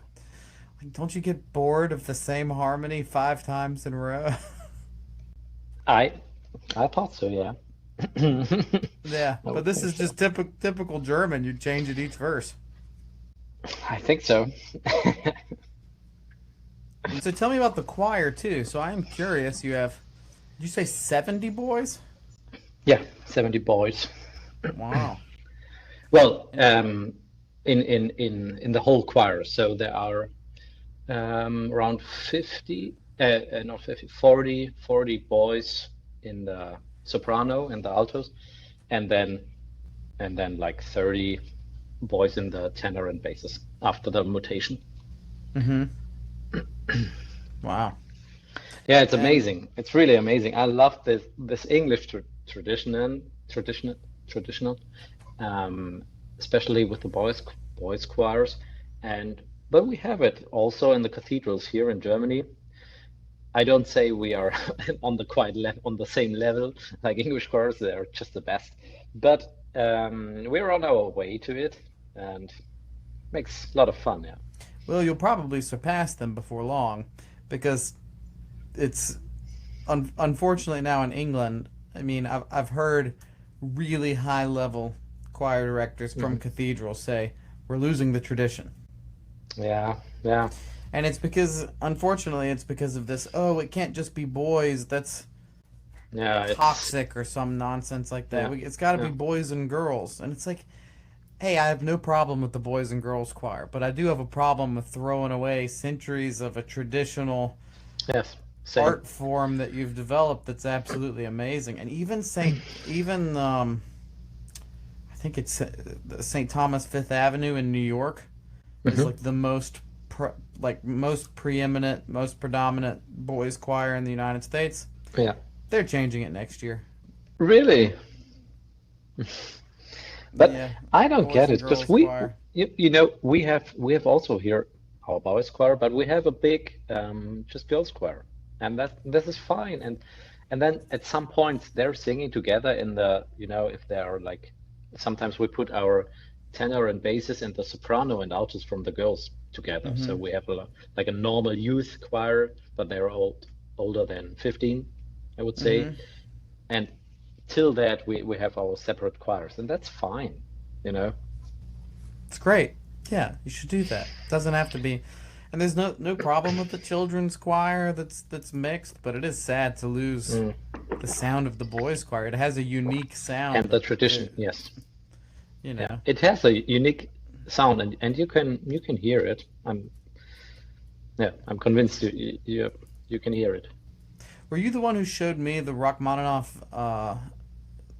Speaker 2: "Don't you get bored of the same harmony 5 times in a row?"
Speaker 3: I I thought so, yeah.
Speaker 2: Yeah,
Speaker 3: I
Speaker 2: but
Speaker 3: would
Speaker 2: this
Speaker 3: think
Speaker 2: is
Speaker 3: so.
Speaker 2: just typical German. You change it each verse.
Speaker 3: I think so.
Speaker 2: And so tell me about the choir too. So I am curious. Did you say 70 boys?
Speaker 3: Yeah, 70 boys.
Speaker 2: Wow.
Speaker 3: Well,
Speaker 2: And
Speaker 3: in the whole choir, so there are around 50, not 50, 40 boys in the soprano and the altos, and then like 30 boys in the tenor and basses after the mutation.
Speaker 2: mm-hmm. Wow.
Speaker 3: Yeah, it's
Speaker 2: And
Speaker 3: amazing. It's really amazing. I love this English traditional traditional, um, especially with the boys choirs, and but we have it also in the cathedrals here in Germany. I don't say we are on the on the same level like English choirs. They're just the best, but we're on our way to it, and makes a lot of fun. Yeah.
Speaker 2: well, you'll probably surpass them before long, because it's unfortunately now in England. I mean, I've heard really high level choir directors from
Speaker 3: Hmm.
Speaker 2: Cathedral say we're losing the tradition.
Speaker 3: Yeah. Yeah.
Speaker 2: And it's because, unfortunately, it's because of this. Oh, it can't just be boys. That's
Speaker 3: Yeah. It's
Speaker 2: toxic or some nonsense like that.
Speaker 3: yeah.
Speaker 2: It's got to be
Speaker 3: Yeah.
Speaker 2: boys and girls. And it's like, hey, I have no problem with the boys and girls choir, but I do have a problem with throwing away centuries of a traditional
Speaker 3: Yes. Same.
Speaker 2: art form that you've developed that's absolutely amazing. And even I think it's St. Thomas Fifth Avenue in New York is
Speaker 3: Hmm.
Speaker 2: like the most preeminent, most predominant boys choir in the United States.
Speaker 3: Yeah.
Speaker 2: They're changing it next year.
Speaker 3: Really? But
Speaker 2: Yeah,
Speaker 3: I don't
Speaker 2: boys
Speaker 3: get
Speaker 2: and
Speaker 3: it because
Speaker 2: girls choir.
Speaker 3: you know, we have also here our boys choir, but we have a big just girls choir, and that this is fine. And then at some points they're singing together in the, you know, if they are like, sometimes we put our tenor and basses and the soprano and altos from the girls together. So
Speaker 2: Mm-hmm.
Speaker 3: we have like a normal youth choir, but they're all older than 15, I would say.
Speaker 2: Mm-hmm.
Speaker 3: And till that we have our separate choirs, and that's fine, you know.
Speaker 2: It's great. Yeah, you should do that. Doesn't have to be. And there's no problem with the children's choir that's mixed, but it is sad to lose
Speaker 3: Mm.
Speaker 2: the sound of the boys choir. It has a unique sound
Speaker 3: And the
Speaker 2: that
Speaker 3: tradition, yes.
Speaker 2: you
Speaker 3: Yeah,
Speaker 2: know.
Speaker 3: it has a unique sound, and you can hear it. I'm convinced you can hear it.
Speaker 2: Were you the one who showed me the Rachmaninoff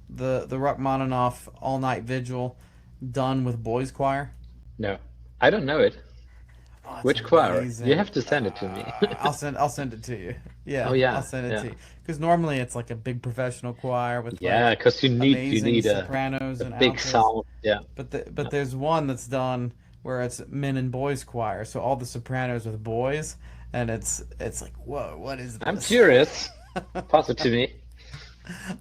Speaker 2: the Rachmaninoff all night vigil done with boys choir?
Speaker 3: No, I don't know it.
Speaker 2: Oh, it's
Speaker 3: Which choir? You
Speaker 2: amazing.
Speaker 3: have to send it to me.
Speaker 2: I'll send it to you.
Speaker 3: Oh
Speaker 2: Yeah, I'll
Speaker 3: yeah,
Speaker 2: send it
Speaker 3: yeah,
Speaker 2: to you. Because normally it's like a big professional choir with
Speaker 3: yeah.
Speaker 2: like
Speaker 3: Because you
Speaker 2: amazing
Speaker 3: need
Speaker 2: sopranos
Speaker 3: a
Speaker 2: and
Speaker 3: big
Speaker 2: altos.
Speaker 3: sound. Yeah,
Speaker 2: But there's one that's done where it's men and boys choir, so all the sopranos with boys, and it's like, whoa, what is
Speaker 3: I'm
Speaker 2: this?
Speaker 3: curious. Pass it to me.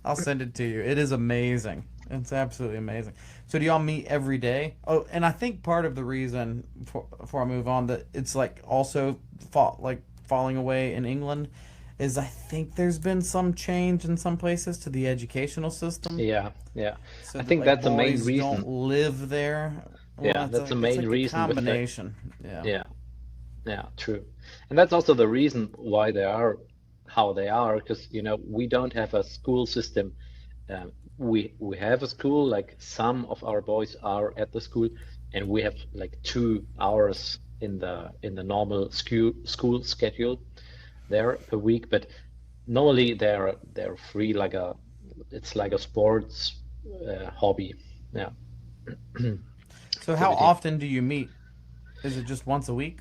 Speaker 2: I'll send it to you. It is amazing. It's absolutely amazing. So do y'all meet every day? Oh, and I think part of the reason before I move on that it's like also falling away in England is I think there's been some change in some places to the educational system,
Speaker 3: Yeah, yeah.
Speaker 2: so
Speaker 3: I
Speaker 2: that
Speaker 3: think
Speaker 2: like
Speaker 3: that's the main
Speaker 2: boys don't
Speaker 3: reason.
Speaker 2: live there. Well,
Speaker 3: Yeah, that's the
Speaker 2: it's
Speaker 3: main
Speaker 2: like a
Speaker 3: reason with the
Speaker 2: combination. Yeah.
Speaker 3: yeah. Yeah, true. And that's also the reason why they are how they are, because we don't have a school system. We have a school, like some of our boys are at the school, and we have like 2 hours in the normal school schedule there per week. But normally they're free, it's like a sports hobby. Yeah,
Speaker 2: So how
Speaker 3: activity.
Speaker 2: often do you meet? Is it just once a week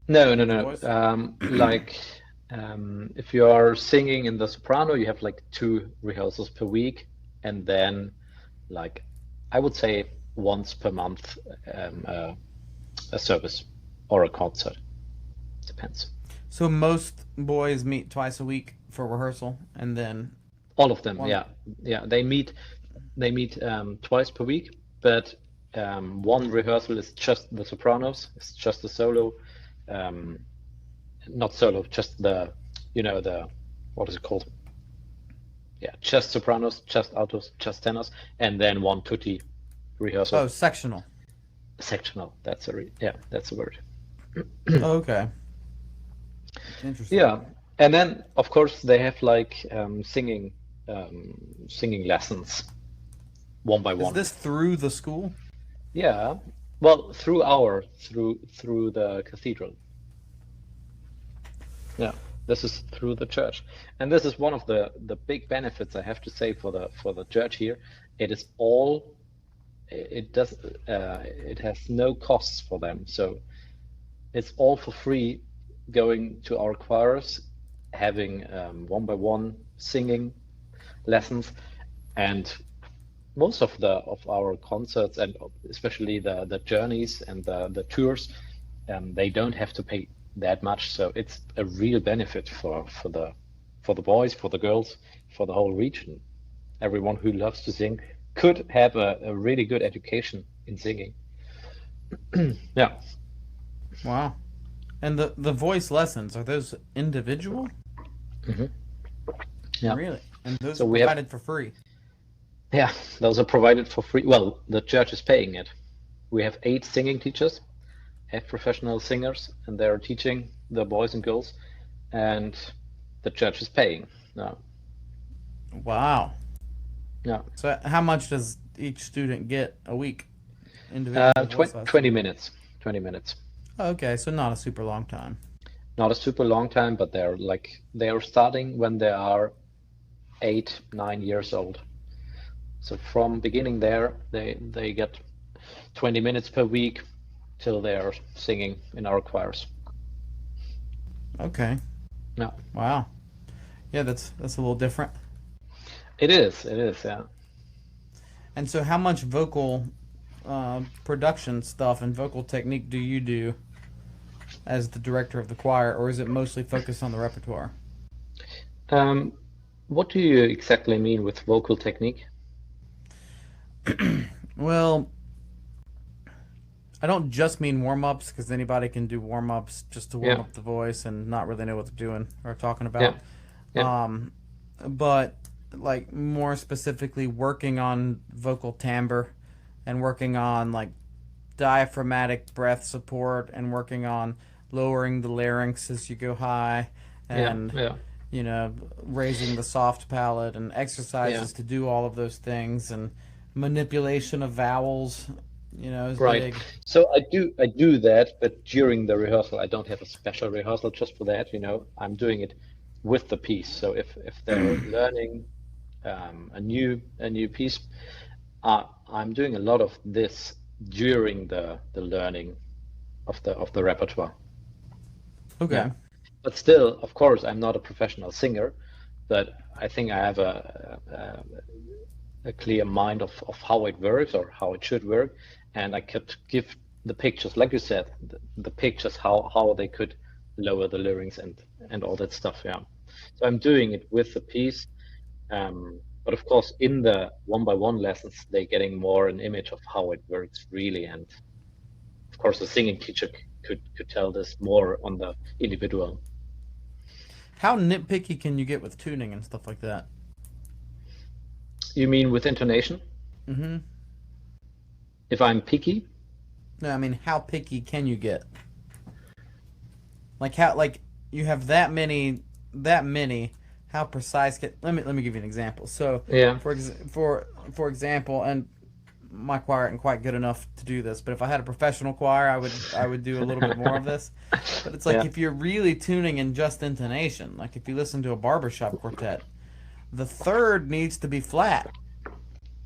Speaker 3: No, no,
Speaker 2: with the
Speaker 3: no.
Speaker 2: boys?
Speaker 3: If you are singing in the soprano, you have like 2 rehearsals per week, and then like I would say once per month, a service or a concert. Depends.
Speaker 2: So most boys meet twice a week for rehearsal, and then
Speaker 3: All of them,
Speaker 2: one.
Speaker 3: yeah, yeah. They meet twice per week, but one rehearsal is just the sopranos. It's just the solo, um, not solo, just the what is it called? Yeah, just sopranos, just altos, just tenors, and then one tutti rehearsal.
Speaker 2: Oh, sectional.
Speaker 3: Sectional. That's the word.
Speaker 2: Okay, interesting.
Speaker 3: Yeah, and then of course they have like singing lessons one by
Speaker 2: Is
Speaker 3: one.
Speaker 2: this through the school?
Speaker 3: Yeah, well, through the cathedral. Yeah, this is through the church, and this is one of the big benefits I have to say for the church here. It is all it does it has no costs for them, so it's all for free going to our choirs, having one by one singing lessons, and most of our concerts and especially the journeys and the tours, they don't have to pay that much. So it's a real benefit for the boys, for the girls, for the whole region. Everyone who loves to sing could have a really good education in singing. Yeah.
Speaker 2: Wow. And the voice lessons, are those individual?
Speaker 3: Hmm. Yeah.
Speaker 2: Really? And those
Speaker 3: So
Speaker 2: are
Speaker 3: we have,
Speaker 2: provided for free?
Speaker 3: yeah, those are provided for free. Well, the church is paying it. We have 8 singing teachers, 8 professional singers, and they're teaching the boys and girls, and the church is paying. No,
Speaker 2: Wow.
Speaker 3: yeah.
Speaker 2: So how much does each student get a week? Individual voice
Speaker 3: 20
Speaker 2: lesson?
Speaker 3: minutes. 20 minutes.
Speaker 2: Okay, so not a super long time.
Speaker 3: Not a super long time, but they are starting when they are 8, 9 years old. So from beginning there, they get 20 minutes per week till they are singing in our choirs.
Speaker 2: Okay.
Speaker 3: Yeah,
Speaker 2: Wow. Yeah, that's a little different.
Speaker 3: it is. It is. Yeah.
Speaker 2: And so how much vocal production stuff and vocal technique do you do as the director of the choir, or is it mostly focused on the repertoire?
Speaker 3: Um, what do you exactly mean with vocal technique?
Speaker 2: Well, I don't just mean warm ups because anybody can do warm ups just to warm
Speaker 3: Yeah,
Speaker 2: up the voice and not really know what they're doing or talking
Speaker 3: yeah,
Speaker 2: about.
Speaker 3: yeah,
Speaker 2: Um, but like more specifically, working on vocal timbre and working on like diaphragmatic breath support and working on lowering the larynx as you go high
Speaker 3: yeah,
Speaker 2: and
Speaker 3: yeah,
Speaker 2: raising the soft palate and
Speaker 3: yeah.
Speaker 2: exercises to do all of those things and manipulation of vowels, is
Speaker 3: Right.
Speaker 2: big.
Speaker 3: So I do that, but during the rehearsal, I don't have a special rehearsal just for that. I'm doing it with the piece. So if they're learning a new piece, I'm doing a lot of this during the learning of the repertoire. Yeah.
Speaker 2: Okay.
Speaker 3: But still, of course, I'm not a professional singer, but I think I have a clear mind of how it works or how it should work, and I could give the pictures, like you said, the pictures how they could lower the lyrics and all that stuff. Yeah. So I'm doing it with the piece, but of course, in the one by one lessons, they're getting more an image of how it works really, and of course, the singing teacher could tell this more on the individual.
Speaker 2: How nitpicky can you get with tuning and stuff like that?
Speaker 3: You mean with intonation?
Speaker 2: Mm-hmm.
Speaker 3: If I'm picky?
Speaker 2: No, I mean, how picky can you get? Like how like you have that many. How precise can let me give you an example. So
Speaker 3: Yeah,
Speaker 2: for example, and my choir isn't quite good enough to do this, but if I had a professional choir, I would do a little bit more of this. But it's like
Speaker 3: yeah,
Speaker 2: if you're really tuning in just intonation, like if you listen to a barbershop quartet, the third needs to be flat.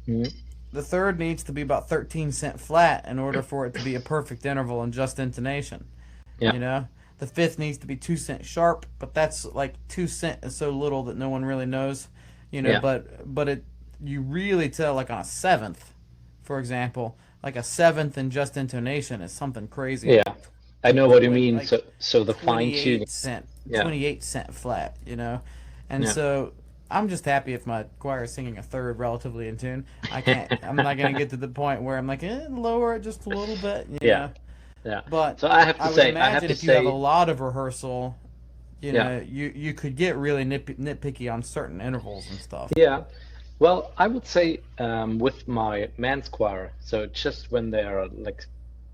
Speaker 3: mhm,
Speaker 2: The third needs to be about 13 cent flat in order for it to be a perfect interval and just intonation.
Speaker 3: yeah,
Speaker 2: You know, the fifth needs to be 2 cent sharp, but that's like 2 cent is so little that no one really knows.
Speaker 3: yeah,
Speaker 2: But it you really tell like on a seventh, for example, like a seventh in just intonation is something crazy,
Speaker 3: yeah. I know what you
Speaker 2: like
Speaker 3: mean.
Speaker 2: like
Speaker 3: So the fine
Speaker 2: 28
Speaker 3: tuning.
Speaker 2: cent
Speaker 3: Yeah,
Speaker 2: 28 cent flat, and
Speaker 3: yeah,
Speaker 2: so I'm just happy if my choir is singing a third relatively in tune. I'm not gonna get to the point where I'm like, lower it just a little bit,
Speaker 3: yeah, yeah.
Speaker 2: but
Speaker 3: So
Speaker 2: I would
Speaker 3: I have
Speaker 2: imagine
Speaker 3: to
Speaker 2: if you have a
Speaker 3: say,
Speaker 2: lot of rehearsal,
Speaker 3: yeah,
Speaker 2: you could get really nitpicky on certain intervals and stuff.
Speaker 3: yeah. Well, I would say with my man's choir. So just when they are like,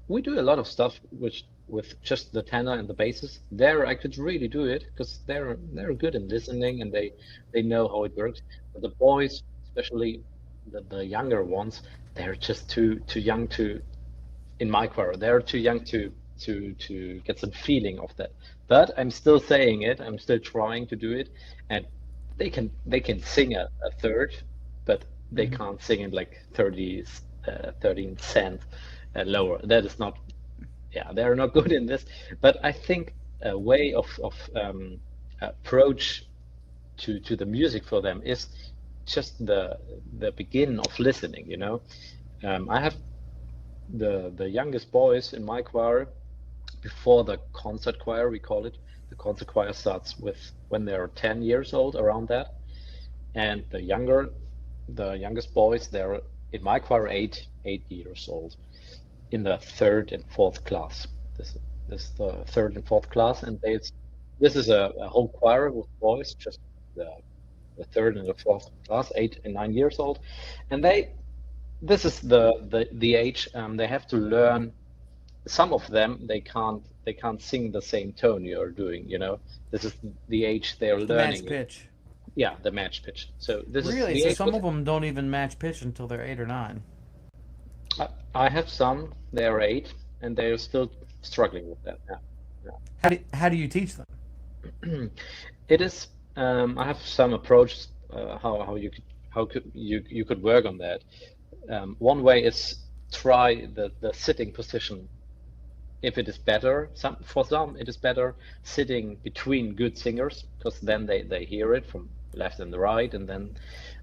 Speaker 3: we do a lot of stuff which with just the tenor and the basses. There, I could really do it because they're good in listening and they know how it works. But the boys, especially the younger ones, they're just too young to in my choir. They're too young to get some feeling of that. But I'm still saying it. I'm still trying to do it, and they can sing a third, but they
Speaker 2: Hmm.
Speaker 3: can't sing it like 30, 13 cent lower. That is not. Yeah, they're not good in this. But I think a way of approach to the music for them is just the begin of listening. I have the youngest boys in my choir before the concert choir, we call it. The concert choir starts with when they're 10 years old, around that. And the youngest boys, they're in my choir 8 years old, in the third and fourth class. This is the third and fourth class, and this is a whole choir with boys, just the the third and the fourth class, 8 and 9 years old, and this is the age they have to learn. Some of them they can't sing the same tone you're doing. This is the age they're
Speaker 2: The match
Speaker 3: learning it.
Speaker 2: pitch.
Speaker 3: Yeah, the match pitch. So this is
Speaker 2: Really?
Speaker 3: the
Speaker 2: So
Speaker 3: age
Speaker 2: some
Speaker 3: with
Speaker 2: of them don't even match pitch until they're 8 or 9.
Speaker 3: I have some, they're 8 and they're still struggling with that. Yeah,
Speaker 2: How do you teach them?
Speaker 3: yeah. It is I have some approaches how you could work on that. One way is try the sitting position. If it is better, for some it is better sitting between good singers, because then they hear it from left and the right, and then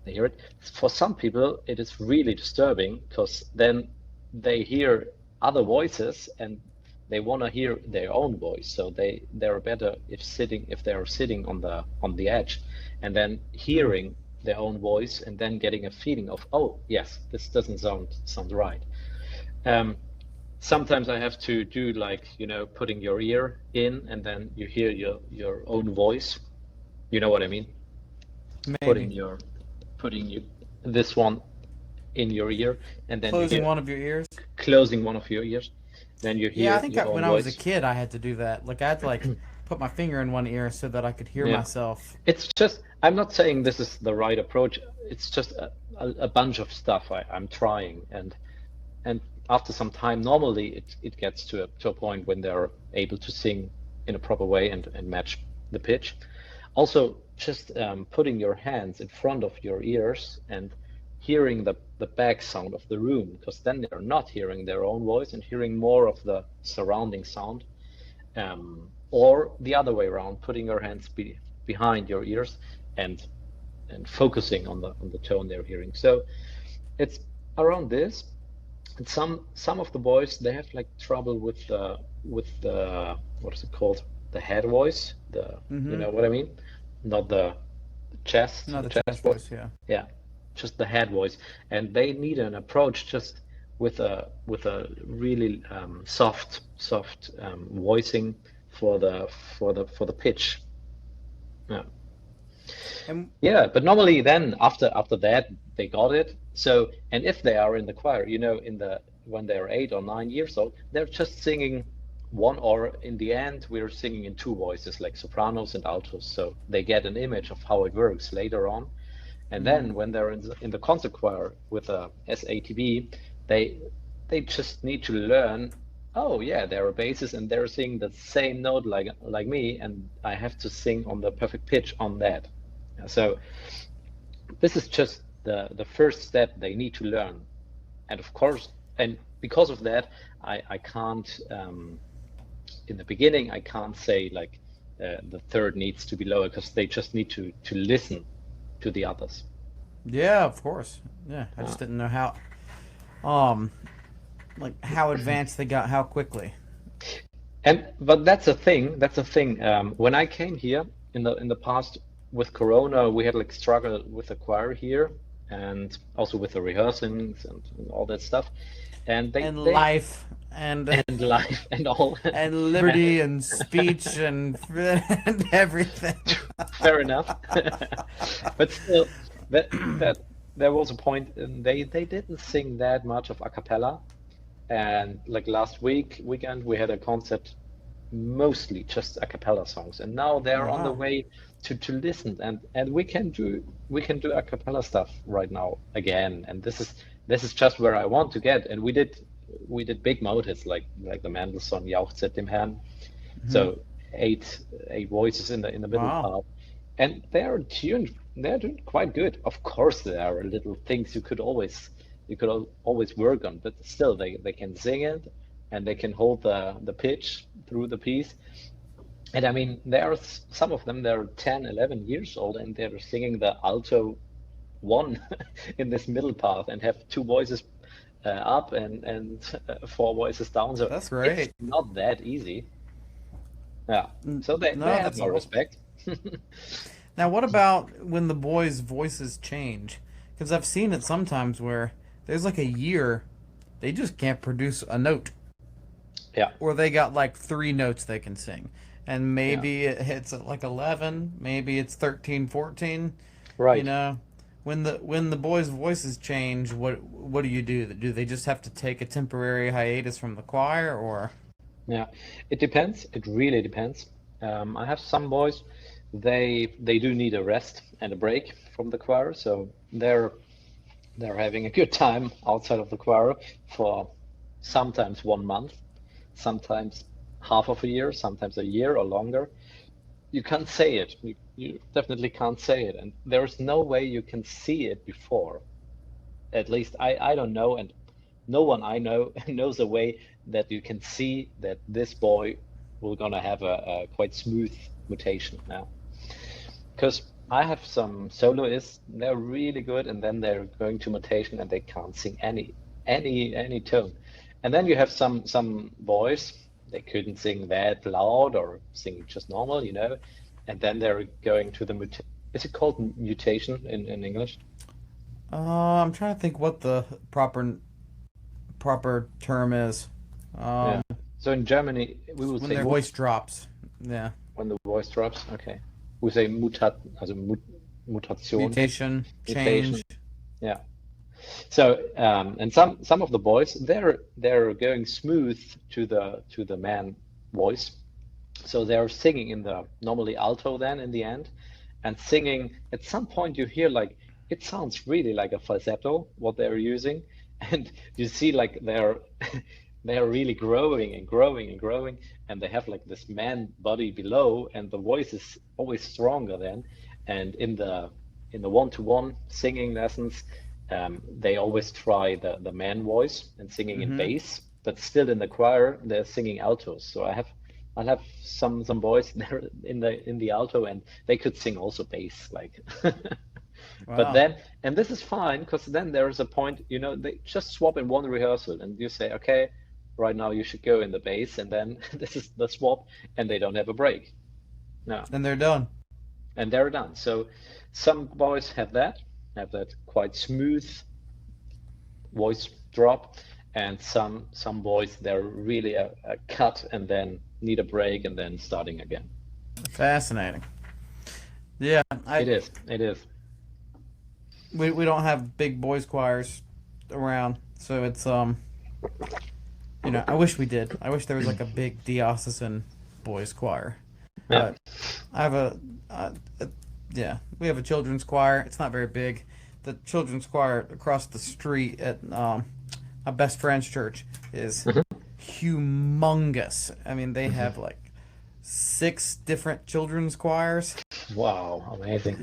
Speaker 3: they hear it. For some people it is really disturbing, because then they hear other voices and they want to hear their own voice, so they're better if they're sitting on the edge and then
Speaker 2: Mm.
Speaker 3: hearing their own voice and then getting a feeling of, oh yes, this doesn't sound right. um, Sometimes I have to do, like, putting your ear in and then you hear your own voice. You know what I mean? Putting
Speaker 2: Maybe.
Speaker 3: your putting you this one in your ear, and then you
Speaker 2: Closing
Speaker 3: hear
Speaker 2: one of your ears?
Speaker 3: closing one of your ears, then you
Speaker 2: Yeah, I
Speaker 3: hear
Speaker 2: think
Speaker 3: your
Speaker 2: when
Speaker 3: own
Speaker 2: I was a
Speaker 3: voice.
Speaker 2: kid, I had to do that. Like I had to put my finger in one ear so that I could hear
Speaker 3: Yeah.
Speaker 2: myself.
Speaker 3: It's just, I'm not saying this is the right approach. It's just a bunch of stuff I'm trying, and after some time, normally it gets to a point when they're able to sing in a proper way and match the pitch. Also, just putting your hands in front of your ears and hearing the back sound of the room, because then they're not hearing their own voice and hearing more of the surrounding sound. Or the other way around, putting your hands behind your ears and focusing on the tone they're hearing. So it's around this. And some of the boys, they have like trouble with the what is it called? The head voice. You
Speaker 2: Mm-hmm.
Speaker 3: know what I mean? Not the chest,
Speaker 2: Not the
Speaker 3: chest
Speaker 2: chest
Speaker 3: voice.
Speaker 2: voice, yeah.
Speaker 3: Yeah, just the head voice. And they need an approach just with a really soft voicing for the pitch. Yeah.
Speaker 2: And
Speaker 3: Yeah, but normally then after that they got it. So, and if they are in the choir, in the when they're 8 or 9 years old, they're just singing one, or in the end we're singing in two voices, like sopranos and altos, so they get an image of how it works later on. And then when they're in the concert choir with a SATB, they they just need to learn, oh yeah, there are basses and they're singing the same note like me, and I have to sing on the perfect pitch on that. So this is just the first step they need to learn. And of course, and because of that, I can't in the beginning I can't say like the third needs to be lower, because they just need to listen to the others.
Speaker 2: Yeah, of course. Yeah, I
Speaker 3: Uh,
Speaker 2: just didn't know um, how advanced they got, how quickly.
Speaker 3: and but that's a thing. That's a thing. When I came here in the past with Corona, we had like struggle with the choir here, and also with the rehearsings and all that stuff. And
Speaker 2: And
Speaker 3: they
Speaker 2: life and
Speaker 3: and life and all.
Speaker 2: and
Speaker 3: And
Speaker 2: liberty and speech and and everything.
Speaker 3: fair enough. But still, that there was a point, and they didn't sing that much of a cappella. And like last weekend, we had a concert mostly just a cappella songs, and now they're on the
Speaker 2: Wow.
Speaker 3: way to listen, and we can do a cappella stuff right now again. And this is just where I want to get. And we did big motives like the Mendelssohn Jauchzet dem Herrn,
Speaker 2: Hmm.
Speaker 3: so eight voices in the middle
Speaker 2: Wow.
Speaker 3: part, and they're doing quite good. Of course, there are little things you could always work on, but still they can sing it, and they can hold the pitch through the piece. And I mean, there are some of them, they're 10, 11 years old, and they're singing the alto one in this middle part, and have two voices up and four voices down. So
Speaker 2: That's
Speaker 3: it's
Speaker 2: great.
Speaker 3: not that easy. Yeah. So they
Speaker 2: No,
Speaker 3: have
Speaker 2: that's
Speaker 3: my
Speaker 2: awesome.
Speaker 3: respect.
Speaker 2: Now, what about when the boys' voices change? Because I've seen it sometimes where there's like a year they just can't produce a note,
Speaker 3: Yeah,
Speaker 2: or they got like three notes they can sing. And
Speaker 3: yeah.
Speaker 2: maybe it hits at like 11, maybe it's 13, 14. You
Speaker 3: Right.
Speaker 2: know, when the boys' voices change, what do you do? Do they just have to take a temporary hiatus from the choir, or?
Speaker 3: Yeah. It depends. It really depends. I have some boys, they do need a rest and a break from the choir, so they're having a good time outside of the choir for sometimes 1 month, sometimes half of a year, sometimes a year or longer. You can't say it. You definitely can't say it, and there's no way you can see it before. At least I don't know, and no one I know knows a way that you can see that this boy will gonna have a quite smooth mutation now. Because I have some soloists, they're really good, and then they're going to mutation and they can't sing any tone. And then you have some boys, they couldn't sing that loud or sing just normal. And then they're going to the is it called mutation in English?
Speaker 2: I'm trying to think what the proper term is.
Speaker 3: Yeah.
Speaker 2: Um,
Speaker 3: So in Germany, we would
Speaker 2: when
Speaker 3: say
Speaker 2: their voice drops. Yeah.
Speaker 3: when the voice drops. Okay. We say also Mutation,
Speaker 2: Mutation,
Speaker 3: mutation.
Speaker 2: change.
Speaker 3: Yeah. So and some of the boys, they're going smooth to the man voice. So they're singing in the normally alto then in the end, and singing at some point you hear like it sounds really like a falsetto what they're using, and you see like they're really growing and growing and growing, and they have like this man body below, and the voice is always stronger then. And in the one-to-one singing lessons, they always try the man voice and singing in
Speaker 2: Mm-hmm.
Speaker 3: bass, but still in the choir they're singing altos. So I'll have some boys there in the alto, and they could sing also bass like. But
Speaker 2: Wow.
Speaker 3: then, and this is fine, because then there is a point, they just swap in one rehearsal, and you say, okay, right now you should go in the bass, and then this is the swap, and they don't have a break. No,
Speaker 2: Then they're done.
Speaker 3: and they're done. So some boys have that quite smooth voice drop, and some boys they're really a cut and then need a break and then starting again.
Speaker 2: Fascinating. Yeah,
Speaker 3: It is. It is.
Speaker 2: we don't have big boys choirs around, so I wish we did. I wish there was like a big diocesan boys choir.
Speaker 3: Yeah.
Speaker 2: But I have yeah, we have a children's choir. It's not very big. The children's choir across the street at my best friend's church is
Speaker 3: Mhm.
Speaker 2: humongous. I mean, they have like 6 different children's choirs.
Speaker 3: Wow, amazing.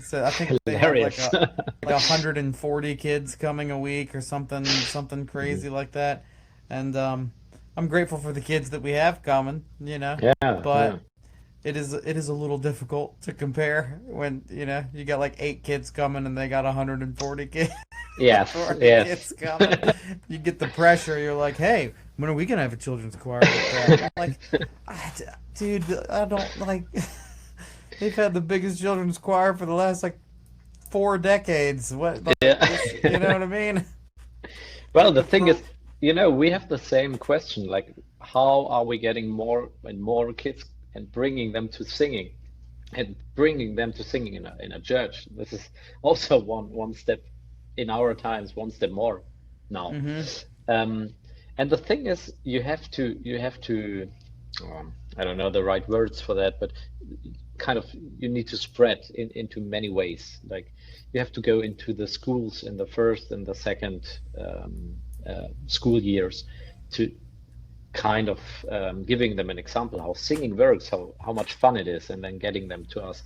Speaker 2: So I think they have
Speaker 3: Hilarious.
Speaker 2: like 140 kids coming a week or something crazy like that. And I'm grateful for the kids that we have coming.
Speaker 3: Yeah,
Speaker 2: But
Speaker 3: yeah.
Speaker 2: it is a little difficult to compare when you got like 8 kids coming and they got 140 kids.
Speaker 3: Yes,
Speaker 2: 40
Speaker 3: yes.
Speaker 2: kids coming. You get the pressure. You're like, hey, when are we gonna have a children's choir like that? I'm like, dude, I don't like. They've had the biggest children's choir for the last like 4 decades. What, like,
Speaker 3: Yeah.
Speaker 2: you know what I mean?
Speaker 3: Well,
Speaker 2: Get
Speaker 3: the
Speaker 2: the
Speaker 3: thing
Speaker 2: pro.
Speaker 3: is, we have the same question, like how are we getting more and more kids and bringing them to singing and bringing them to singing in a church? This is also one step in our times, one step more now.
Speaker 2: Mm-hmm.
Speaker 3: Um, and the thing is, you have to, I don't know the right words for that, but kind of you need to spread into many ways. Like you have to go into the schools in the first and the second school years to kind of giving them an example how singing works, how much fun it is, and then getting them to us.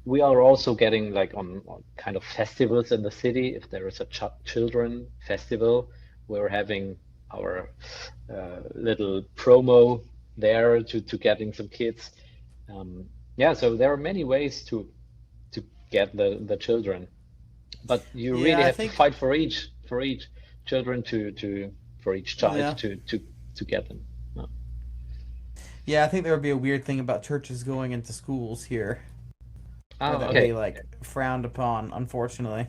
Speaker 3: We are also getting like on kind of festivals in the city. If there is a children festival, we're having our little promo there to getting some kids. Yeah, so there are many ways to get the children, but you
Speaker 2: Yeah,
Speaker 3: really
Speaker 2: I
Speaker 3: have to
Speaker 2: think.
Speaker 3: fight for each children to for each child
Speaker 2: Yeah.
Speaker 3: to get them.
Speaker 2: Yeah, I think there would be a weird thing about churches going into schools here, where
Speaker 3: Ah,
Speaker 2: that would
Speaker 3: okay.
Speaker 2: be like frowned upon, unfortunately.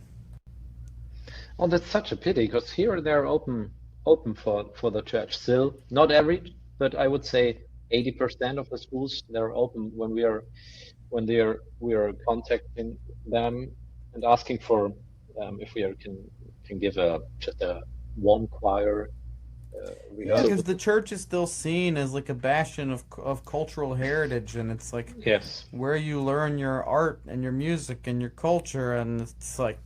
Speaker 3: Oh, that's such a pity because here they're open for the church still. Not every, but I would say 80% of the schools they're open when we are contacting them and asking for if we can give just a one choir
Speaker 2: Yeah,
Speaker 3: rehearsal
Speaker 2: because
Speaker 3: with
Speaker 2: the
Speaker 3: the
Speaker 2: church is still seen as like a bastion of cultural heritage, and it's like
Speaker 3: yes,
Speaker 2: where you learn your art and your music and your culture, and it's like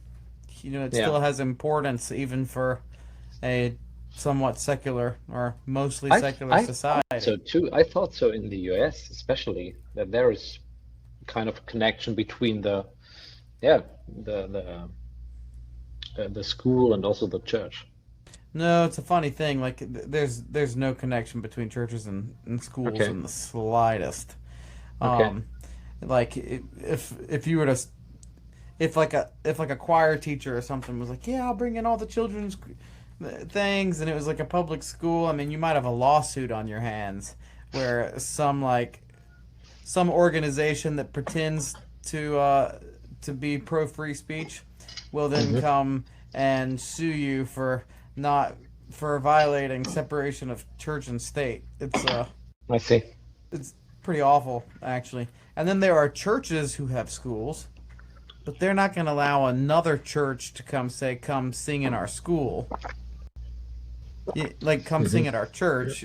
Speaker 2: it
Speaker 3: yeah.
Speaker 2: still has importance even for a somewhat secular or mostly
Speaker 3: I
Speaker 2: secular
Speaker 3: I thought so
Speaker 2: society.
Speaker 3: too. I thought so in the US especially that there is kind of a connection between yeah the school and also the church.
Speaker 2: No, it's a funny thing. Like there's no connection between churches and schools
Speaker 3: Okay,
Speaker 2: in the slightest.
Speaker 3: okay.
Speaker 2: Um, like if you were to if like a choir teacher or something was like, yeah, I'll bring in all the children's things, and it was like a public school. I mean, you might have a lawsuit on your hands where some organization that pretends to be pro free speech will then
Speaker 3: Hmm.
Speaker 2: come and sue you for not for violating separation of church and state.
Speaker 3: I see.
Speaker 2: It's pretty awful actually. And then there are churches who have schools, but they're not going to allow another church to come sing in our school. Like come
Speaker 3: Hmm.
Speaker 2: sing at our church.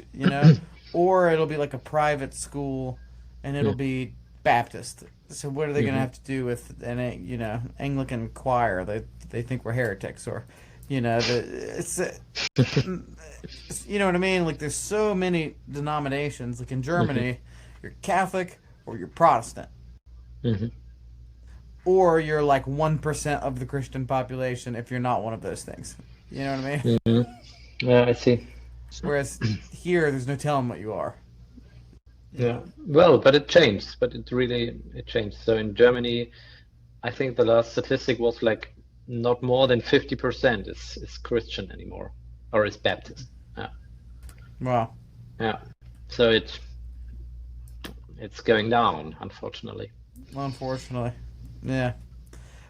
Speaker 2: Or it'll be like a private school and it'll be Baptist. So what are they going to
Speaker 3: Hmm.
Speaker 2: have to do with an Anglican choir? They think we're heretics, or it's you know what I mean? Like there's so many denominations. Like in
Speaker 3: Hmm.
Speaker 2: Germany, you're Catholic or you're Protestant,
Speaker 3: Hmm.
Speaker 2: or you're like 1% of the Christian population if you're not one of those things. You know what I mean?
Speaker 3: Hmm. Yeah, I see.
Speaker 2: Whereas here, there's no telling what you are. You
Speaker 3: Yeah.
Speaker 2: know.
Speaker 3: Well, but it changed. But it changed. So in Germany, I think the last statistic was like not more than 50% is Christian anymore, or is Baptist. Yeah.
Speaker 2: Well,
Speaker 3: Yeah. So it's going down, unfortunately.
Speaker 2: unfortunately, yeah.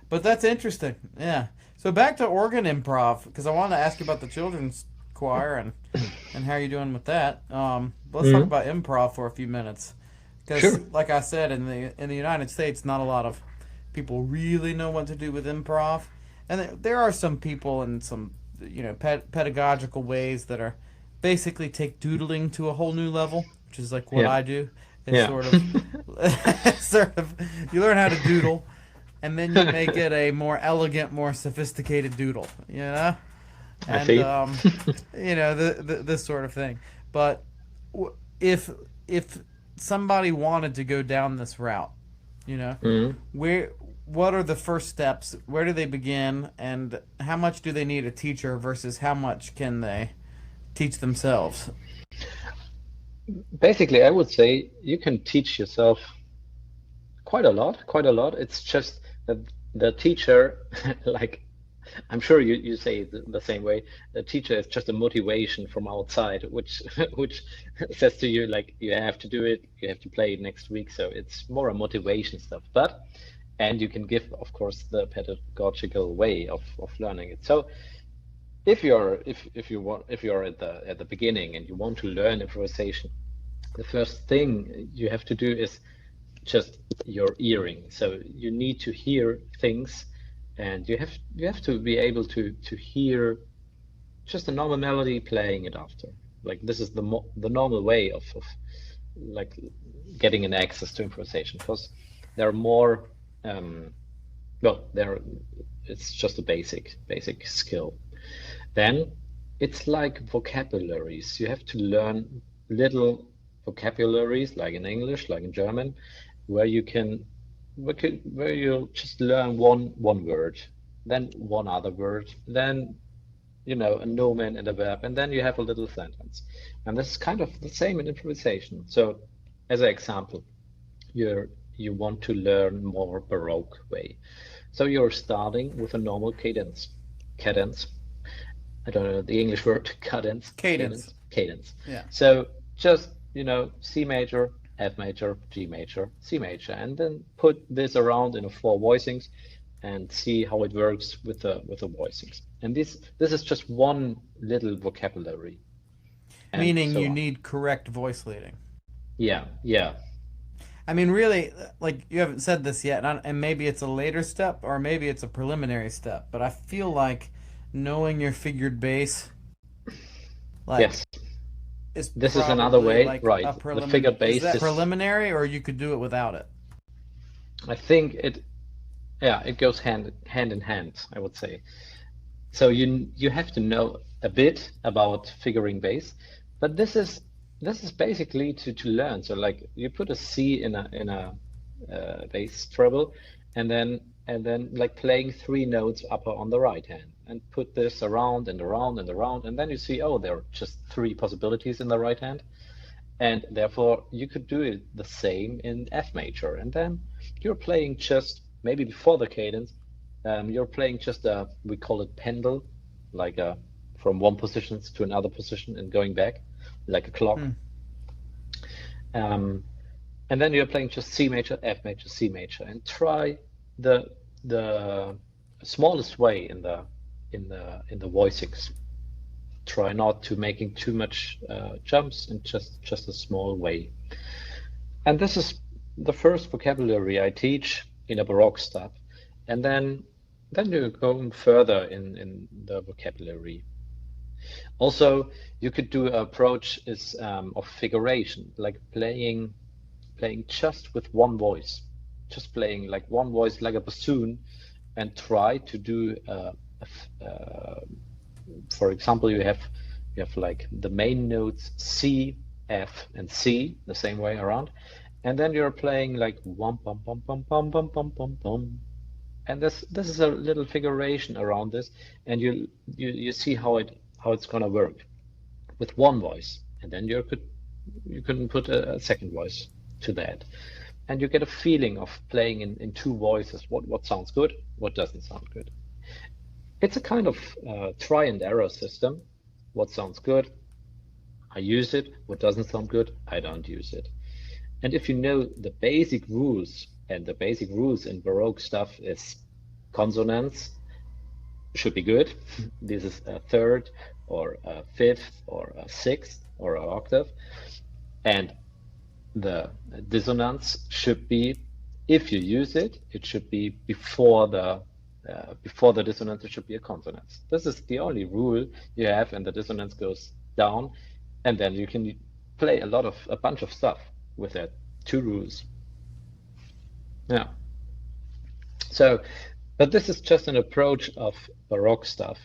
Speaker 2: But that's interesting. Yeah. So back to organ improv because I wanted to ask you about the children's choir and how you're doing with that. Let's talk
Speaker 3: Hmm.
Speaker 2: about improv for a few minutes because,
Speaker 3: Sure.
Speaker 2: like I said, in the United States, not a lot of people really know what to do with improv, and there are some people and some pedagogical ways that are basically take doodling to a whole new level, which is like what
Speaker 3: Yeah.
Speaker 2: I do. Is
Speaker 3: Yeah.
Speaker 2: sort of, sort of, you learn how to doodle, and then you make it a more elegant, more sophisticated doodle. You know,
Speaker 3: I
Speaker 2: and
Speaker 3: see.
Speaker 2: this sort of thing. But if somebody wanted to go down this route, you know,
Speaker 3: Mhm.
Speaker 2: where what are the first steps? Where do they begin, and how much do they need a teacher versus how much can they teach themselves?
Speaker 3: Basically, I would say you can teach yourself quite a lot, quite a lot. It's just that the teacher, like I'm sure you say it the same way. The teacher is just a motivation from outside, which which says to you like you have to do it, you have to play it next week. So it's more a motivation stuff. But and you can give, of course, the pedagogical way of learning it. So if you're at the beginning and you want to learn improvisation, the first thing you have to do is just your earring. So you need to hear things, and you have to be able to hear just a normal melody playing it after. Like this is the normal way of like getting an access to improvisation because there are more well there it's just a basic skill. Then it's like vocabularies. You have to learn little vocabularies, like in English, like in German, where you can, where you just learn one word, then one other word, then a nomen and a verb, and then you have a little sentence. And this is kind of the same in improvisation. So, as an example, you want to learn more Baroque way. So you're starting with a normal cadence, I don't know the English word,
Speaker 2: Cadence.
Speaker 3: cadence.
Speaker 2: Yeah.
Speaker 3: So just, C major, F major, G major, C major, and then put this around in a four voicings and see how it works with the voicings. And this is just one little vocabulary. And
Speaker 2: Meaning
Speaker 3: so
Speaker 2: you
Speaker 3: on.
Speaker 2: need correct voice leading.
Speaker 3: Yeah, yeah.
Speaker 2: I mean, really, like you haven't said this yet, and maybe it's a later step or maybe it's a preliminary step, but I feel like knowing your figured bass, like,
Speaker 3: Yes.
Speaker 2: is
Speaker 3: This is another
Speaker 2: probably
Speaker 3: way,
Speaker 2: like
Speaker 3: right.
Speaker 2: a
Speaker 3: The figure
Speaker 2: is
Speaker 3: bass
Speaker 2: that
Speaker 3: is,
Speaker 2: preliminary, or you could do it without it?
Speaker 3: I think it goes hand in hand, I would say. So you have to know a bit about figuring bass, but this is basically to learn. So like you put a C in a bass treble, and then like playing three notes upper on the right hand, and put this around and around and around, and then you see, oh, there are just three possibilities in the right hand, and therefore you could do it the same in F major, and then you're playing just maybe before the cadence, you're playing just we call it pendle, like from one position to another position and going back, like a clock.
Speaker 2: Hmm.
Speaker 3: Um, and then you're playing just C major, F major, C major, and try the the smallest way in the voicings. Try not to making too much jumps and just a small way. And this is the first vocabulary I teach in a Baroque step. And then you go further in the vocabulary. Also, you could do an approach is of figuration, like playing just with one voice, just playing like one voice like a bassoon, and try to do for example, you have like the main notes C, F, and C the same way around, and then you're playing like one pum pum pum pum pum pum pum pum, and this is a little figuration around this, and you see how it's gonna work with one voice, and then you can put a second voice to that, and you get a feeling of playing in two voices. What sounds good, what doesn't sound good. It's a kind of try and error system. What sounds good, I use it. What doesn't sound good, I don't use it. And if you know the basic rules, and the basic rules in Baroque stuff is consonants should be good. This is a third or a fifth or a sixth or an octave. And the dissonance should be, if you use it, it should be before the dissonance, it should be a consonance. This is the only rule you have, and the dissonance goes down, and then you can play a bunch of stuff with that. Two rules. Yeah. So, but this is just an approach of Baroque stuff.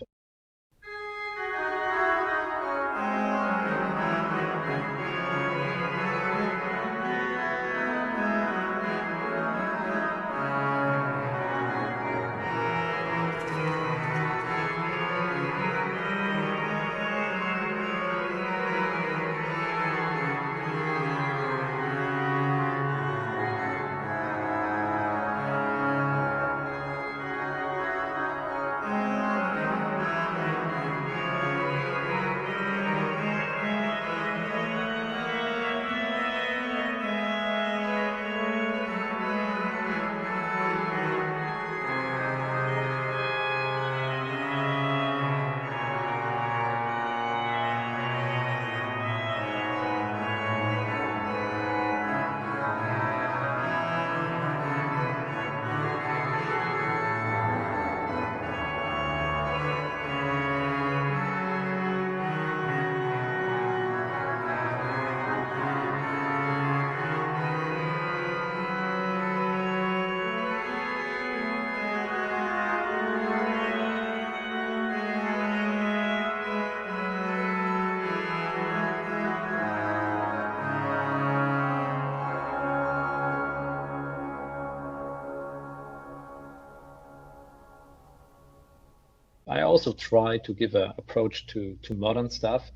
Speaker 3: I also try to give an approach to modern stuff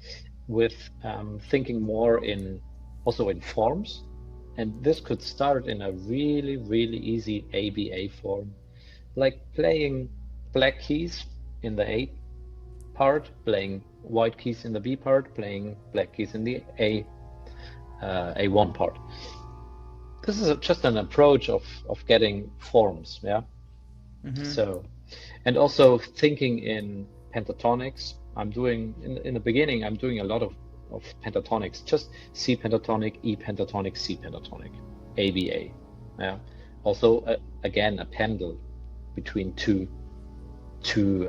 Speaker 3: with thinking more also in forms. And this could start in a really, really easy ABA form, like playing black keys in the A part, playing white keys in the B part, playing black keys in the A1 part. This is just an approach of getting forms, yeah? Mm-hmm. So, and also thinking in pentatonics. I'm doing, in the beginning, I'm doing a lot of pentatonics, just C pentatonic, E pentatonic, C pentatonic, ABA. Yeah. Also, again, a pendle between two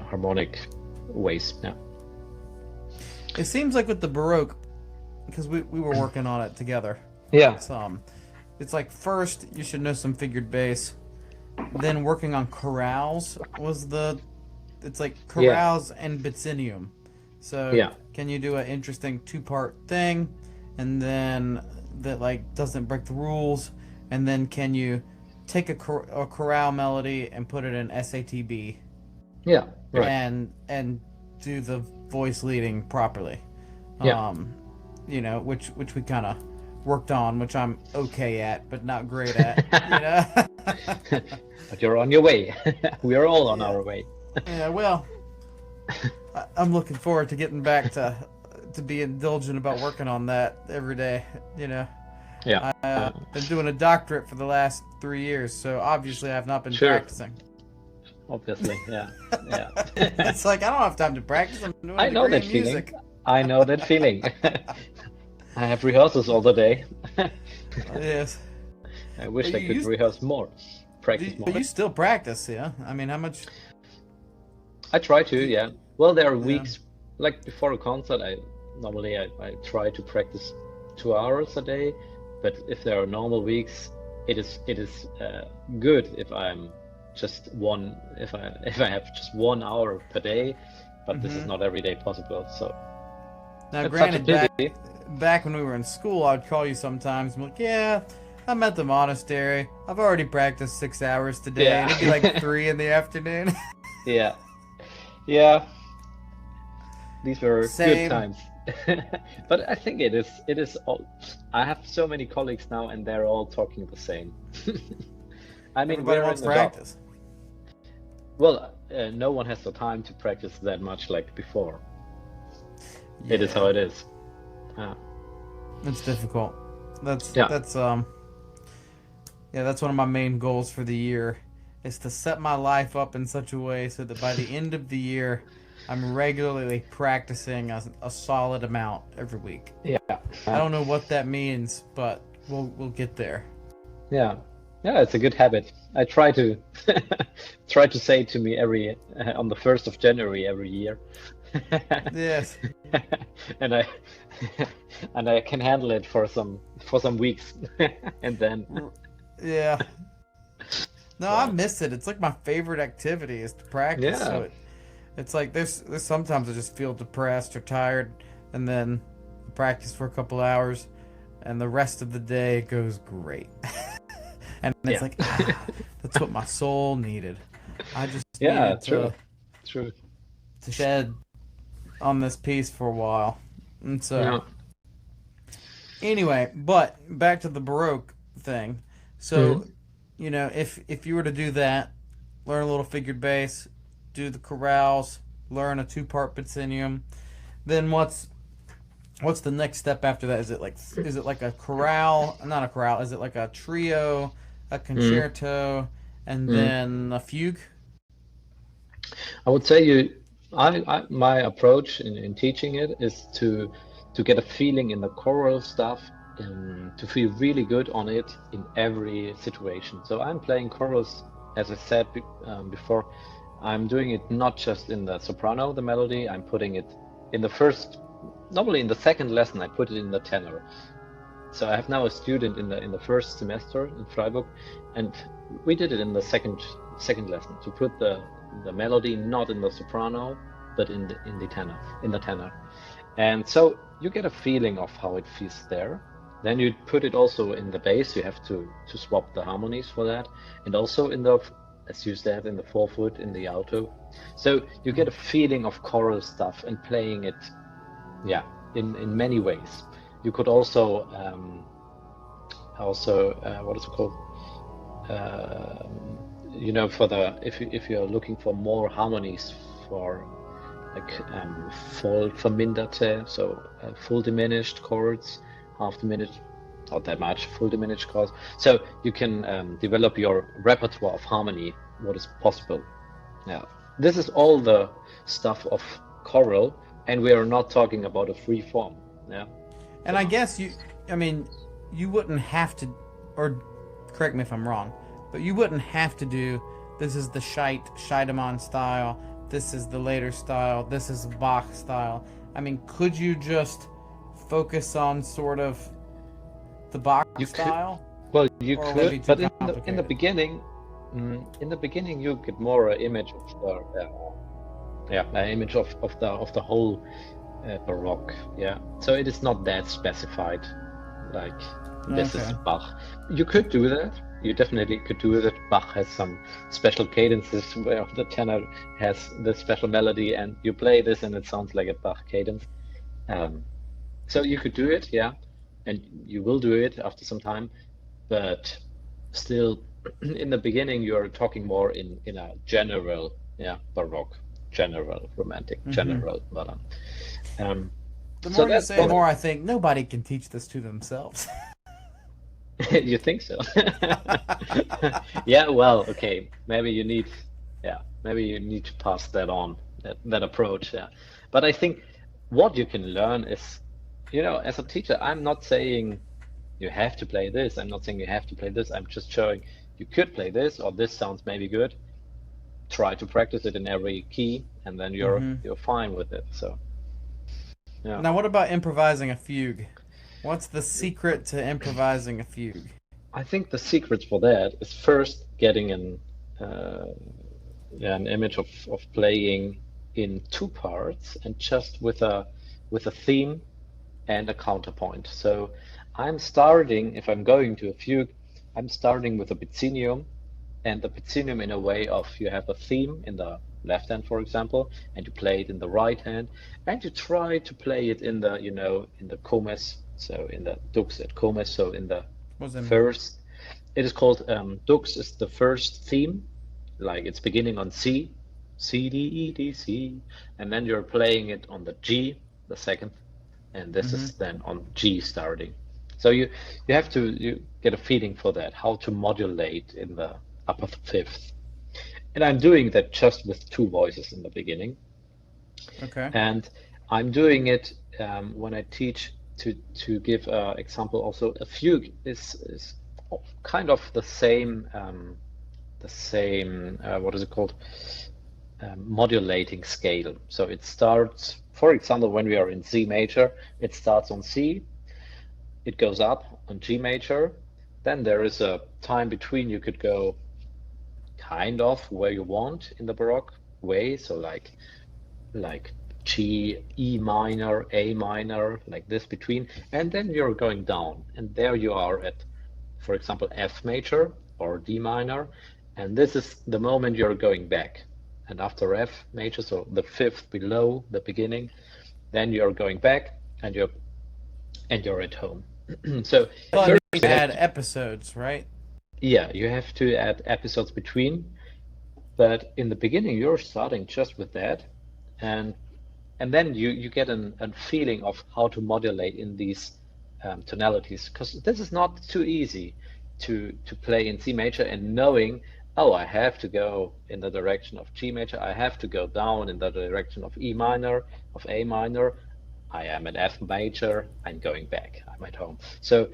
Speaker 3: harmonic ways. Yeah.
Speaker 2: It seems like with the Baroque, because we were working on it together.
Speaker 3: Yeah.
Speaker 2: It's like first you should know some figured bass, then working on chorales it's like chorales and bitsinium. So
Speaker 3: yeah.
Speaker 2: Can you do an interesting two-part thing, and then that like doesn't break the rules, and then can you take a chorale melody and put it in SATB?
Speaker 3: Yeah, right.
Speaker 2: And do the voice leading properly.
Speaker 3: Yeah.
Speaker 2: Which we kind of worked on, which I'm okay at, but not great at.
Speaker 3: But you're on your way. We are all on our way.
Speaker 2: Yeah, well, I'm looking forward to getting back to be indulgent about working on that every day.
Speaker 3: Yeah.
Speaker 2: I've been doing a doctorate for the last 3 years, so obviously I've not been
Speaker 3: Sure.
Speaker 2: practicing.
Speaker 3: Obviously, yeah.
Speaker 2: It's like I don't have time to practice. I'm doing
Speaker 3: I know that feeling. I know that feeling. I have rehearsals all the day.
Speaker 2: Yes.
Speaker 3: I wish I could rehearse more, practice more.
Speaker 2: But you still practice, yeah? I mean, how much?
Speaker 3: I try to, yeah. Well, there are weeks, like before a concert, I try to practice 2 hours a day. But if there are normal weeks, it is good if I'm just if I have just 1 hour per day. But this is not every day possible. So
Speaker 2: now, granted, back when we were in school, I'd call you sometimes and be like, yeah, I'm at the monastery. I've already practiced 6 hours today.
Speaker 3: Yeah.
Speaker 2: And it'd be like 3 in the afternoon.
Speaker 3: Yeah. These were good times. But I think it is all, I have so many colleagues now and they're all talking the same. I mean,
Speaker 2: everybody wants practice.
Speaker 3: Well, no one has the time to practice that much like before.
Speaker 2: Yeah.
Speaker 3: It is how it is.
Speaker 2: It's difficult. That's one of my main goals for the year, is to set my life up in such a way so that by the end of the year I'm regularly practicing a solid amount every week.
Speaker 3: Yeah.
Speaker 2: I don't know what that means, but we'll get there.
Speaker 3: Yeah, it's a good habit. I try to say to me on the 1st of January every year.
Speaker 2: Yes.
Speaker 3: and I and I can handle it for some weeks, and then
Speaker 2: Yeah. No, I
Speaker 3: right.
Speaker 2: miss it. It's like my favorite activity is to practice.
Speaker 3: Yeah,
Speaker 2: So it's like there's sometimes I just feel depressed or tired, and then practice for a couple hours, and the rest of the day goes great. And it's
Speaker 3: yeah,
Speaker 2: like, that's what my soul needed. I just
Speaker 3: yeah.
Speaker 2: needed
Speaker 3: True, true.
Speaker 2: to shed on this piece for a while. And so,
Speaker 3: Yeah.
Speaker 2: anyway, but back to the Baroque thing. So,
Speaker 3: Mhm.
Speaker 2: if you were to do that, learn a little figured bass, do the chorales, learn a two-part continuum, then what's the next step after that? Is it like a chorale? Not a chorale. Is it like a trio, a
Speaker 3: Mhm.
Speaker 2: concerto, and
Speaker 3: Mhm.
Speaker 2: then a fugue?
Speaker 3: I would say my approach in teaching it is to get a feeling in the choral stuff, to feel really good on it in every situation. So I'm playing chorals, as I said before. I'm doing it not just in the soprano, the melody. I'm putting it in the first, normally in the second lesson. I put it in the tenor. So I have now a student in the first semester in Freiburg, and we did it in the second lesson to put the melody not in the soprano but in the tenor. And so you get a feeling of how it feels there. Then you put it also in the bass. You have to swap the harmonies for that, and also in the, as you said, in the forefoot, in the alto. So you get a feeling of choral stuff and playing it, yeah, in many ways. You could also what is it called? For the if you're looking for more harmonies for like voll verminderte, so full diminished chords, half diminished, not that much, full diminished chords. So you can develop your repertoire of harmony, what is possible. Yeah, this is all the stuff of choral, and we are not talking about a free form. Yeah,
Speaker 2: And I
Speaker 3: so
Speaker 2: guess I mean, you wouldn't have to, or correct me if I'm wrong, but you wouldn't have to do this is the Scheidemann style, this is the later style, this is Bach style. I mean, could you just focus on sort of the Bach
Speaker 3: you could,
Speaker 2: style,
Speaker 3: well, you
Speaker 2: or would it be
Speaker 3: could,
Speaker 2: too
Speaker 3: but in the
Speaker 2: complicated?
Speaker 3: beginning, you get more image of the image of the whole Baroque. Yeah, so it is not that specified. Like this is
Speaker 2: Okay.
Speaker 3: Bach. You could do that. You definitely could do that. Bach has some special cadences where the tenor has the special melody, and you play this, and it sounds like a Bach cadence. Um, so you could do it, yeah, and you will do it after some time, but still, in the beginning, you're talking more in a general, yeah, Baroque, general, romantic,
Speaker 2: Mm-hmm.
Speaker 3: general. But
Speaker 2: The
Speaker 3: so
Speaker 2: more you
Speaker 3: that's
Speaker 2: say, the
Speaker 3: one of
Speaker 2: more I think nobody can teach this to themselves.
Speaker 3: you think so? Yeah, well, okay. Maybe you need to pass that on, that approach. Yeah. But I think what you can learn is, as a teacher, I'm not saying you have to play this. I'm not saying you have to play this. I'm just showing you could play this, or this sounds maybe good. Try to practice it in every key, and then you're
Speaker 2: Mm-hmm.
Speaker 3: you're fine with it. So, yeah.
Speaker 2: Now, what about improvising a fugue? What's the secret to improvising a fugue?
Speaker 3: I think the secret for that is first getting uh, an image of playing in two parts and just with a theme and a counterpoint. So I'm starting, if I'm going to a fugue, I'm starting with a pizzinium, and the pizzinium in a way of you have a theme in the left hand, for example, and you play it in the right hand, and you try to play it in the comes, so in the dux et comes, so in the
Speaker 2: What does that mean?
Speaker 3: first. It is called dux is the first theme, like it's beginning on C, C, D, E, D, C, and then you're playing it on the G, the second, and this
Speaker 2: Mm-hmm.
Speaker 3: is then on G starting. So you have to you get a feeling for that, how to modulate in the upper fifth. And I'm doing that just with two voices in the beginning.
Speaker 2: Okay.
Speaker 3: And I'm doing it when I teach to give an example also. A fugue is kind of the same what is it called? modulating scale. So it starts, for example, when we are in C major, it starts on C, it goes up on G major, then there is a time between you could go kind of where you want in the Baroque way, so like G, E minor, A minor, like this between, and then you're going down, and there you are at, for example, F major or D minor, and this is the moment you're going back. And after F major, so the fifth below the beginning, then you're going back and you're at home. So
Speaker 2: Fun
Speaker 3: first
Speaker 2: to add episodes, right?
Speaker 3: yeah, you have to add episodes between, but in the beginning you're starting just with that, and then you get a feeling of how to modulate in these tonalities, because this is not too easy to play in C major and knowing, oh, I have to go in the direction of G major, I have to go down in the direction of E minor, of A minor, I am at F major, I'm going back, I'm at home. So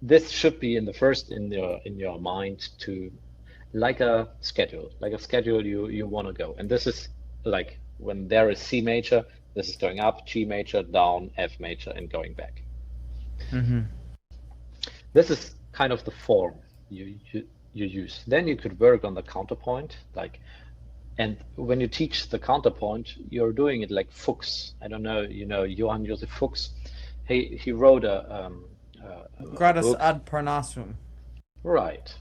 Speaker 3: this should be in the first in your mind, to like a schedule you want to go. And this is like when there is C major, this is going up, G major, down, F major, and going back. This is kind of the form you use. Then you could work on the counterpoint, like, and when you teach the counterpoint, you're doing it like Fuchs. I don't know, you know, Johann Joseph Fuchs. He wrote a
Speaker 2: Gradus
Speaker 3: book.
Speaker 2: ad parnassum.
Speaker 3: Right.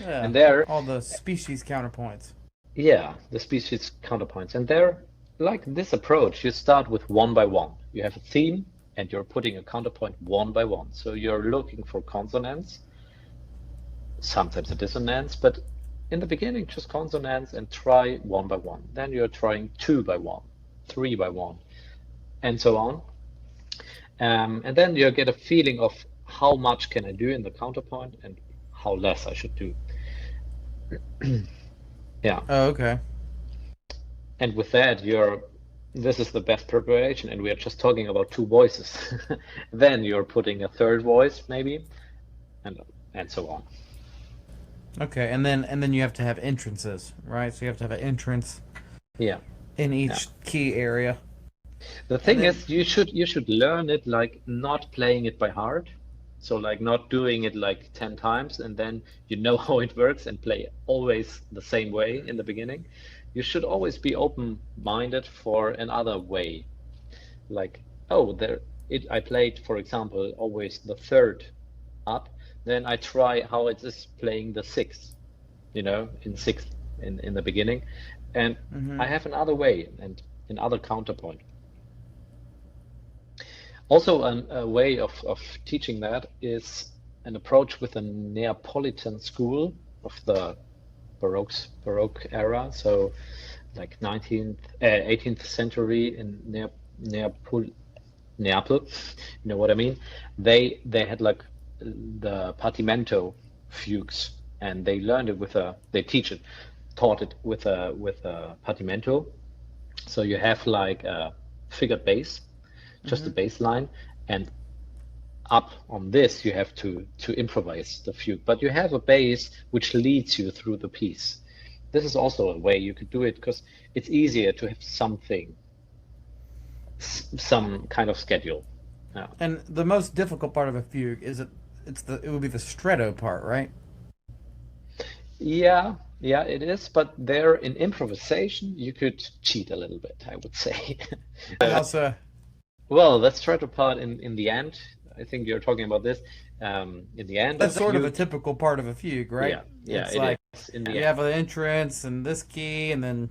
Speaker 2: Yeah,
Speaker 3: And there,
Speaker 2: all the species counterpoints.
Speaker 3: yeah, the species counterpoints. And there, like this approach, you start with one by one. You have a theme and you're putting a counterpoint one by one. So you're looking for consonants, sometimes a dissonance, but in the beginning, just consonants, and try one by one. Then you're trying 2 by 1, 3 by 1, and so on. And then you get a feeling of how much can I do in the counterpoint and how less I should do. Yeah.
Speaker 2: Oh, okay.
Speaker 3: And with that, this is the best preparation, and we are just talking about 2 voices. Then you're putting a 3rd voice, maybe, and so on.
Speaker 2: Okay, and then you have to have entrances, right? So you have to have an entrance.
Speaker 3: Yeah.
Speaker 2: In each key area.
Speaker 3: The thing is, you should learn it like not playing it by heart. So like not doing it like 10 times and then you know how it works and play always the same way in the beginning. You should always be open-minded for another way. Like, oh, I played, for example, always the 3rd up. Then I try how it is playing the 6th, you know, in 6th in the beginning. And I have another way and another counterpoint. Also, a way of teaching that is an approach with a Neapolitan school of the Baroque era. So, like 18th century in Neapol, you know what I mean? They had like the Partimento fugues, and they learned it taught it with a Partimento. So you have like a figured bass, just a bass line, and up on this you have to improvise the fugue, but you have a bass which leads you through the piece. This is also a way you could do it, because it's easier to have something, some kind of schedule. Yeah.
Speaker 2: And the most difficult part of a fugue is it would be the stretto part, right?
Speaker 3: Yeah, it is, but there in improvisation you could cheat a little bit, I would say.
Speaker 2: And also,
Speaker 3: well, the stretto part in the end, I think you're talking about this. In the end,
Speaker 2: that's sort of a typical part of a fugue, right?
Speaker 3: Yeah,
Speaker 2: it's
Speaker 3: it
Speaker 2: like
Speaker 3: is in the
Speaker 2: you
Speaker 3: end.
Speaker 2: have an entrance and this key, and then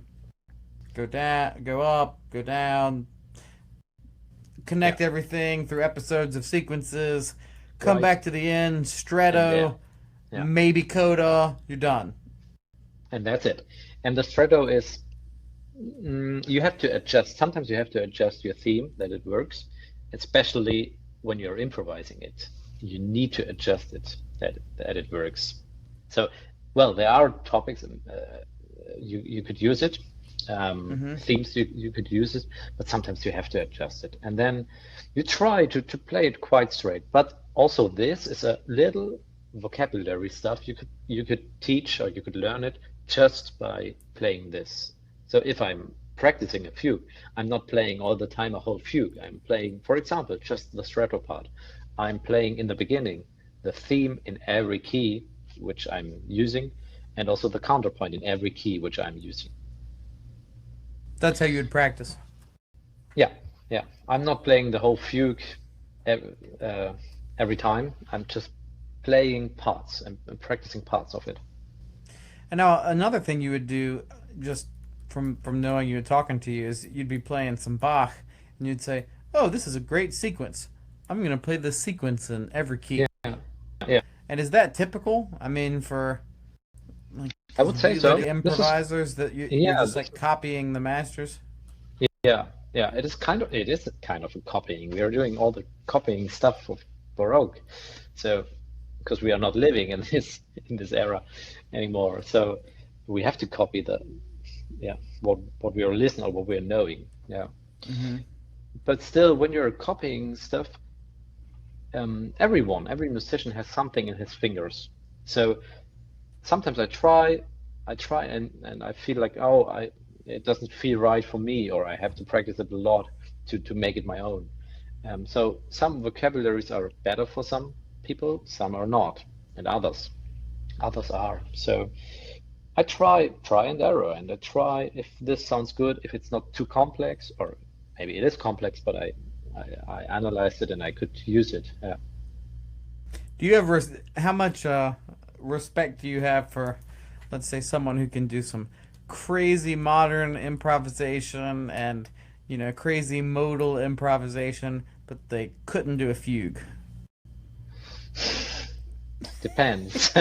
Speaker 2: go down, go up, go down, connect everything through episodes of sequences, come back to the end, stretto, maybe coda, you're done.
Speaker 3: And that's it. And the stretto is, you have to adjust. Sometimes you have to adjust your theme that it works, especially when you're improvising it. You need to adjust it that it works. So, well, there are topics, and you could use it. Themes you could use it, but sometimes you have to adjust it, and then you try to play it quite straight. But also, this is a little vocabulary stuff you could teach, or you could learn it just by playing this. So if I'm practicing a fugue, I'm not playing all the time a whole fugue. I'm playing, for example, just the stretto part. I'm playing in the beginning the theme in every key which I'm using, and also the counterpoint in every key which I'm using.
Speaker 2: That's how you'd practice.
Speaker 3: Yeah, yeah. I'm not playing the whole fugue every time. I'm just playing parts and practicing parts of it.
Speaker 2: And now another thing you would do, just from knowing you and talking to you, is you'd be playing some Bach, and you'd say, "Oh, this is a great sequence. I'm going to play this sequence in every key."
Speaker 3: Yeah, yeah.
Speaker 2: And is that typical? I mean, for like
Speaker 3: I would say so.
Speaker 2: improvisers, that you're just like copying the masters.
Speaker 3: Yeah, yeah. It is kind of a copying. We are doing all the copying stuff of Baroque, so because we are not living in this era anymore, so we have to copy what we are listening or what we are knowing. Yeah.
Speaker 2: Mm-hmm.
Speaker 3: But still, when you're copying stuff, every musician has something in his fingers. So sometimes I try and I feel like, it doesn't feel right for me, or I have to practice it a lot to make it my own. So some vocabularies are better for some people, some are not, and others are. So I try and error, and I try if this sounds good, if it's not too complex, or maybe it is complex, but I analyzed it and I could use it. Yeah.
Speaker 2: Do you ever? How much respect do you have for, let's say, someone who can do some crazy modern improvisation and crazy modal improvisation, but they couldn't do a fugue?
Speaker 3: Depends.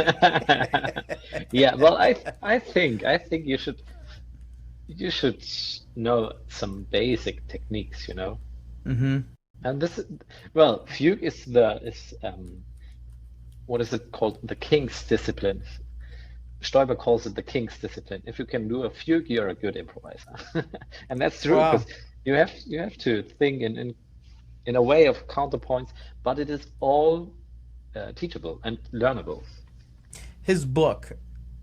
Speaker 3: Yeah. Well, I think you should know some basic techniques,
Speaker 2: Mm-hmm.
Speaker 3: And fugue is what is it called? The king's discipline. Stoiber calls it the king's discipline. If you can do a fugue, you're a good improviser, and that's true, because you have to think in a way of counterpoints, but it is all teachable and learnable.
Speaker 2: His book,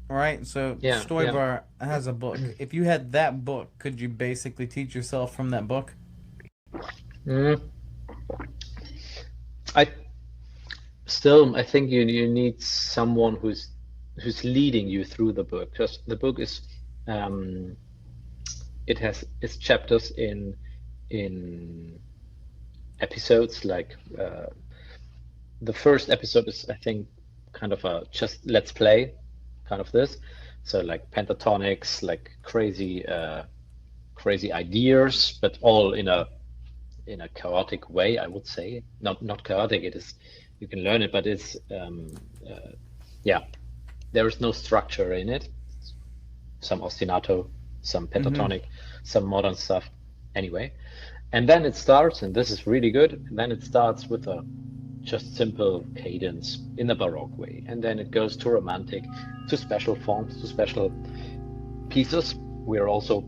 Speaker 2: right? So
Speaker 3: Yeah,
Speaker 2: Stoiber has a book. If you had that book, could you basically teach yourself from that book?
Speaker 3: I think you need someone who's leading you through the book, because the book is it has its chapters in episodes. Like the first episode is, I think, kind of a just let's play kind of this, so like pentatonics, like crazy ideas, but all in a chaotic way, I would say. Not chaotic, it is, you can learn it, but it's there is no structure in it. Some ostinato, some pentatonic, some modern stuff, anyway. And then it starts, and this is really good, and then it starts with a just simple cadence in the Baroque way, and then it goes to romantic, to special forms, to special pieces. We are also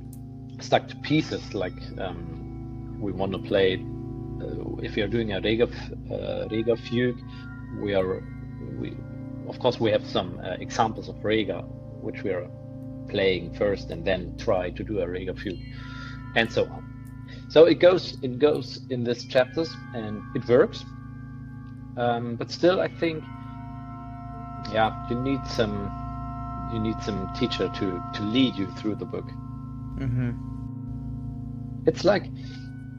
Speaker 3: stuck to pieces, like we want to play, if you're doing a Rega fugue, we of course we have some examples of Rega which we are playing first, and then try to do a Rega fugue, and so on. So it goes in these chapters, and it works. But still, I think, you need some teacher to lead you through the book.
Speaker 2: Mm-hmm.
Speaker 3: It's like,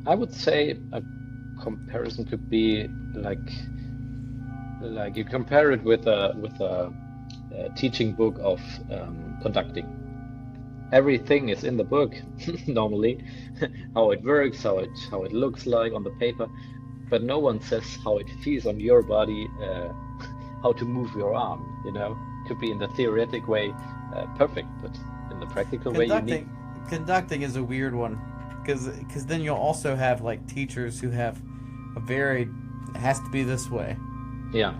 Speaker 3: I would say a comparison could be like you compare it with a teaching book of conducting. Everything is in the book normally, how it works, how it looks like on the paper, but no one says how it feels on your body, how to move your arm. Could be in the theoretic way perfect, but in the practical way you need.
Speaker 2: Conducting is a weird one, because then you'll also have like teachers who have it has to be this way.
Speaker 3: Yeah.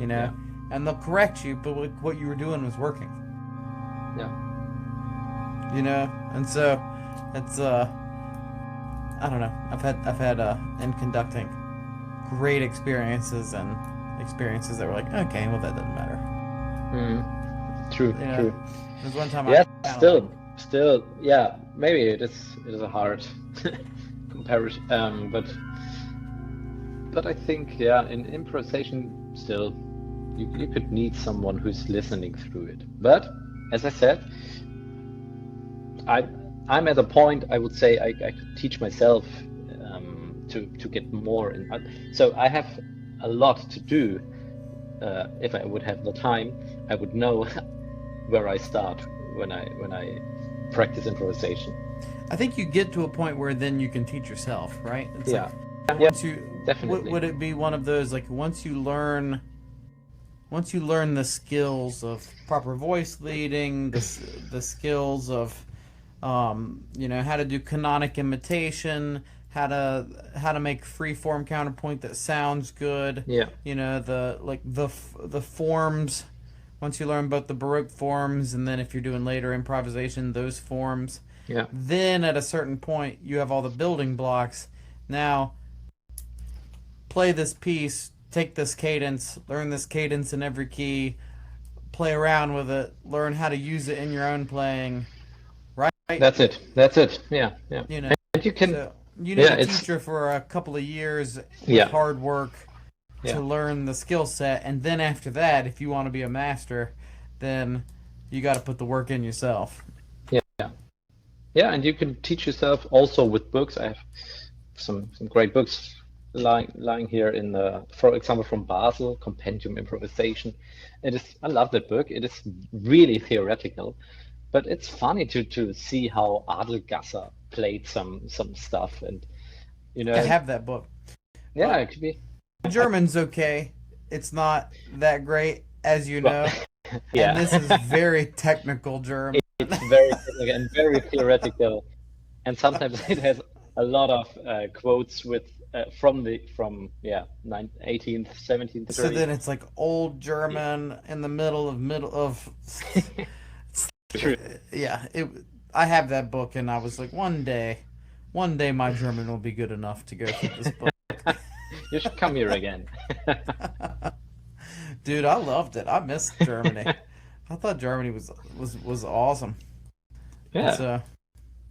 Speaker 2: And they'll correct you, but what you were doing was working.
Speaker 3: Yeah.
Speaker 2: And so it's I don't know. I've had in conducting great experiences, and experiences that were like, okay, well, that doesn't matter.
Speaker 3: True.
Speaker 2: There's one time
Speaker 3: Yeah,
Speaker 2: I
Speaker 3: still. still, yeah, maybe it is a hard comparison, but I think, yeah, in improvisation, still, you could need someone who's listening through it. But as I said, I I'm at a point I would say I could teach myself to get more in. So I have a lot to do. If I would have the time, I would know where I start when I practice improvisation.
Speaker 2: I think you get to a point where then you can teach yourself, right? It's like
Speaker 3: Yeah, yeah,
Speaker 2: once you
Speaker 3: definitely.
Speaker 2: would it be one of those like once you learn the skills of proper voice leading, the skills of how to do canonic imitation, how to make free form counterpoint that sounds good,
Speaker 3: Yeah,
Speaker 2: the forms. Once you learn both the Baroque forms and then if you're doing later improvisation, those forms,
Speaker 3: yeah,
Speaker 2: then at a certain point you have all the building blocks. Now play this piece, take this cadence, learn this cadence in every key, play around with it, learn how to use it in your own playing, right?
Speaker 3: that's it. That's it. Yeah, yeah.
Speaker 2: You know,
Speaker 3: And you can,
Speaker 2: so you need
Speaker 3: yeah,
Speaker 2: a
Speaker 3: it's
Speaker 2: teacher for a couple of years with
Speaker 3: yeah,
Speaker 2: hard work to
Speaker 3: yeah,
Speaker 2: learn the skill set, and then after that, if you want to be a master, then you got to put the work in yourself.
Speaker 3: yeah, yeah. And you can teach yourself also with books. I have some great books lying here in for example, from Basel, Compendium Improvisation. I love that book. It is really theoretical, but it's funny to see how Adelgasser played some stuff, and you
Speaker 2: I
Speaker 3: know,
Speaker 2: have that book,
Speaker 3: yeah,
Speaker 2: but
Speaker 3: it could be.
Speaker 2: German's okay. It's not that great, as you
Speaker 3: Well,
Speaker 2: know, and
Speaker 3: yeah,
Speaker 2: this is very technical German.
Speaker 3: it's very technical and very theoretical, and sometimes it has a lot of quotes with from yeah 18th 17th
Speaker 2: So
Speaker 3: century.
Speaker 2: then it's like old
Speaker 3: Yeah,
Speaker 2: German in the middle of
Speaker 3: true.
Speaker 2: yeah. I have that book, and I was like, one day my German will be good enough to go through this book.
Speaker 3: You should come here again.
Speaker 2: Dude, I loved it. I missed Germany. I thought Germany was awesome.
Speaker 3: Yeah,
Speaker 2: It's
Speaker 3: it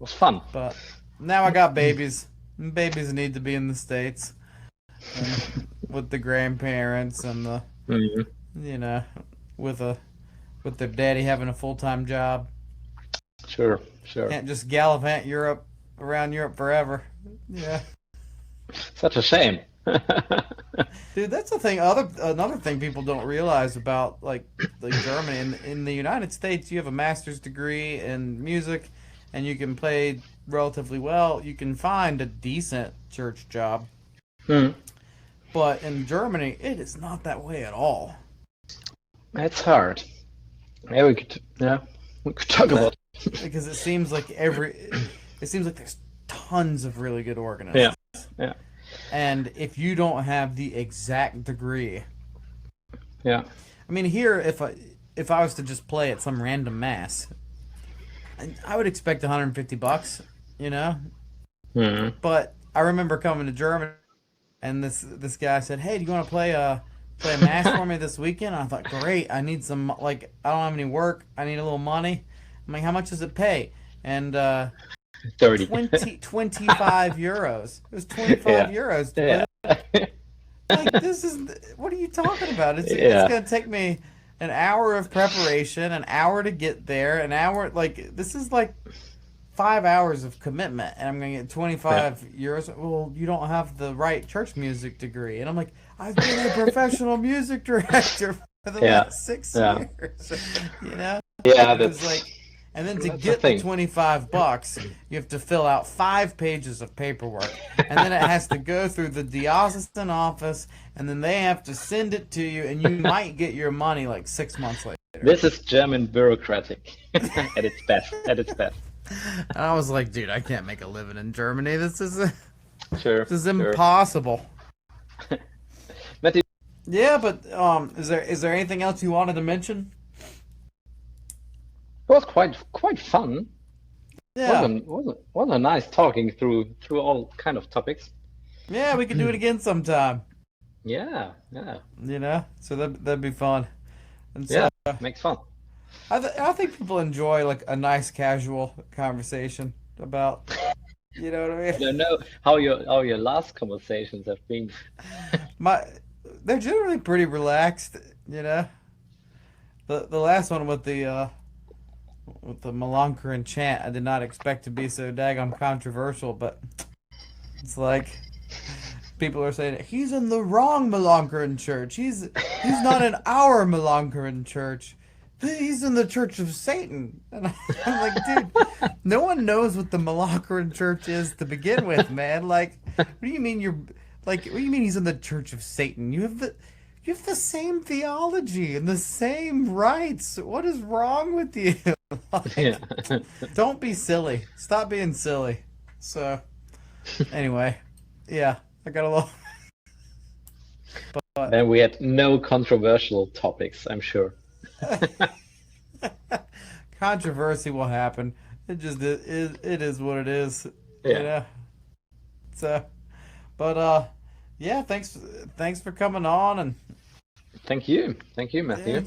Speaker 3: was fun.
Speaker 2: but now I got babies. And babies need to be in the States and with the grandparents and the
Speaker 3: Mhm.
Speaker 2: you know with a with their daddy having a full-time job.
Speaker 3: Sure, sure.
Speaker 2: Can't just gallivant around Europe forever. Yeah.
Speaker 3: Such a shame.
Speaker 2: Dude, that's the thing. Another thing people don't realize about like Germany in the United States, you have a master's degree in music, and you can play relatively well. You can find a decent church job,
Speaker 3: Hmm.
Speaker 2: but in Germany, it is not that way at all.
Speaker 3: It's hard. Yeah, we could talk about.
Speaker 2: Because it seems like there's tons of really good
Speaker 3: Yeah,
Speaker 2: organists,
Speaker 3: yeah,
Speaker 2: and if you don't have the exact degree,
Speaker 3: yeah.
Speaker 2: I mean, here if I was to just play at some random mass, I would expect $150, you know.
Speaker 3: Hmm.
Speaker 2: But I remember coming to Germany, and this guy said, "Hey, do you want to play a mass for me this weekend?" And I thought, "Great! I need some I don't have any work. I need a little money." I'm like, "How much does it pay?" And
Speaker 3: 30.
Speaker 2: 25 euros. It was 25
Speaker 3: Yeah,
Speaker 2: euros to
Speaker 3: yeah,
Speaker 2: play. Like, this is what are you talking about? It's
Speaker 3: yeah.
Speaker 2: gonna take me an hour of preparation, an hour to get there, an hour this is like 5 hours of commitment, and I'm gonna get
Speaker 3: Yeah.
Speaker 2: 25 euros. Well, you don't have the right church music degree, and I'm like, I've been a professional music director for the
Speaker 3: Yeah,
Speaker 2: last six
Speaker 3: yeah,
Speaker 2: years, you know.
Speaker 3: yeah.
Speaker 2: It was like, and then to
Speaker 3: That's the
Speaker 2: get the
Speaker 3: thing.
Speaker 2: $25, you have to fill out 5 pages of paperwork, and then it has to go through the diocesan office, and then they have to send it to you, and you might get your money like 6 months later.
Speaker 3: This is German bureaucratic at its best. At its best.
Speaker 2: And I was like, dude, I can't make a living in Germany.
Speaker 3: Sure,
Speaker 2: This is
Speaker 3: sure.
Speaker 2: impossible.
Speaker 3: But it
Speaker 2: Yeah, but is there anything else you wanted to mention?
Speaker 3: was quite fun.
Speaker 2: Yeah,
Speaker 3: Wasn't nice talking through all kind of topics.
Speaker 2: yeah, we could do it again sometime.
Speaker 3: Yeah, yeah,
Speaker 2: You know, so that'd be fun. And so
Speaker 3: yeah. Makes fun.
Speaker 2: I think people enjoy like a nice casual conversation about, you know what I
Speaker 3: I
Speaker 2: mean?
Speaker 3: don't know how your last conversations have been.
Speaker 2: My they're generally pretty relaxed, you know. The last one with the Melancholy chant, I did not expect to be so daggum controversial, but it's like people are saying he's in the wrong Melancholy church. He's not in our Melancholy church. He's in the Church of Satan. And I'm like, dude, no one knows what the Melancholy church is to begin with, man. Like, what do you mean what do you mean he's in the Church of Satan? You have the same theology and the same rights. What is wrong with you?
Speaker 3: Yeah.
Speaker 2: Like, don't be silly. Stop being silly. So, anyway, yeah, I got a little. But
Speaker 3: Then we had no controversial topics, I'm sure.
Speaker 2: controversy will happen. It is what it is, you
Speaker 3: Yeah.
Speaker 2: know. So, but yeah, thanks for coming on and
Speaker 3: Thank you,
Speaker 2: yeah,
Speaker 3: Matthew.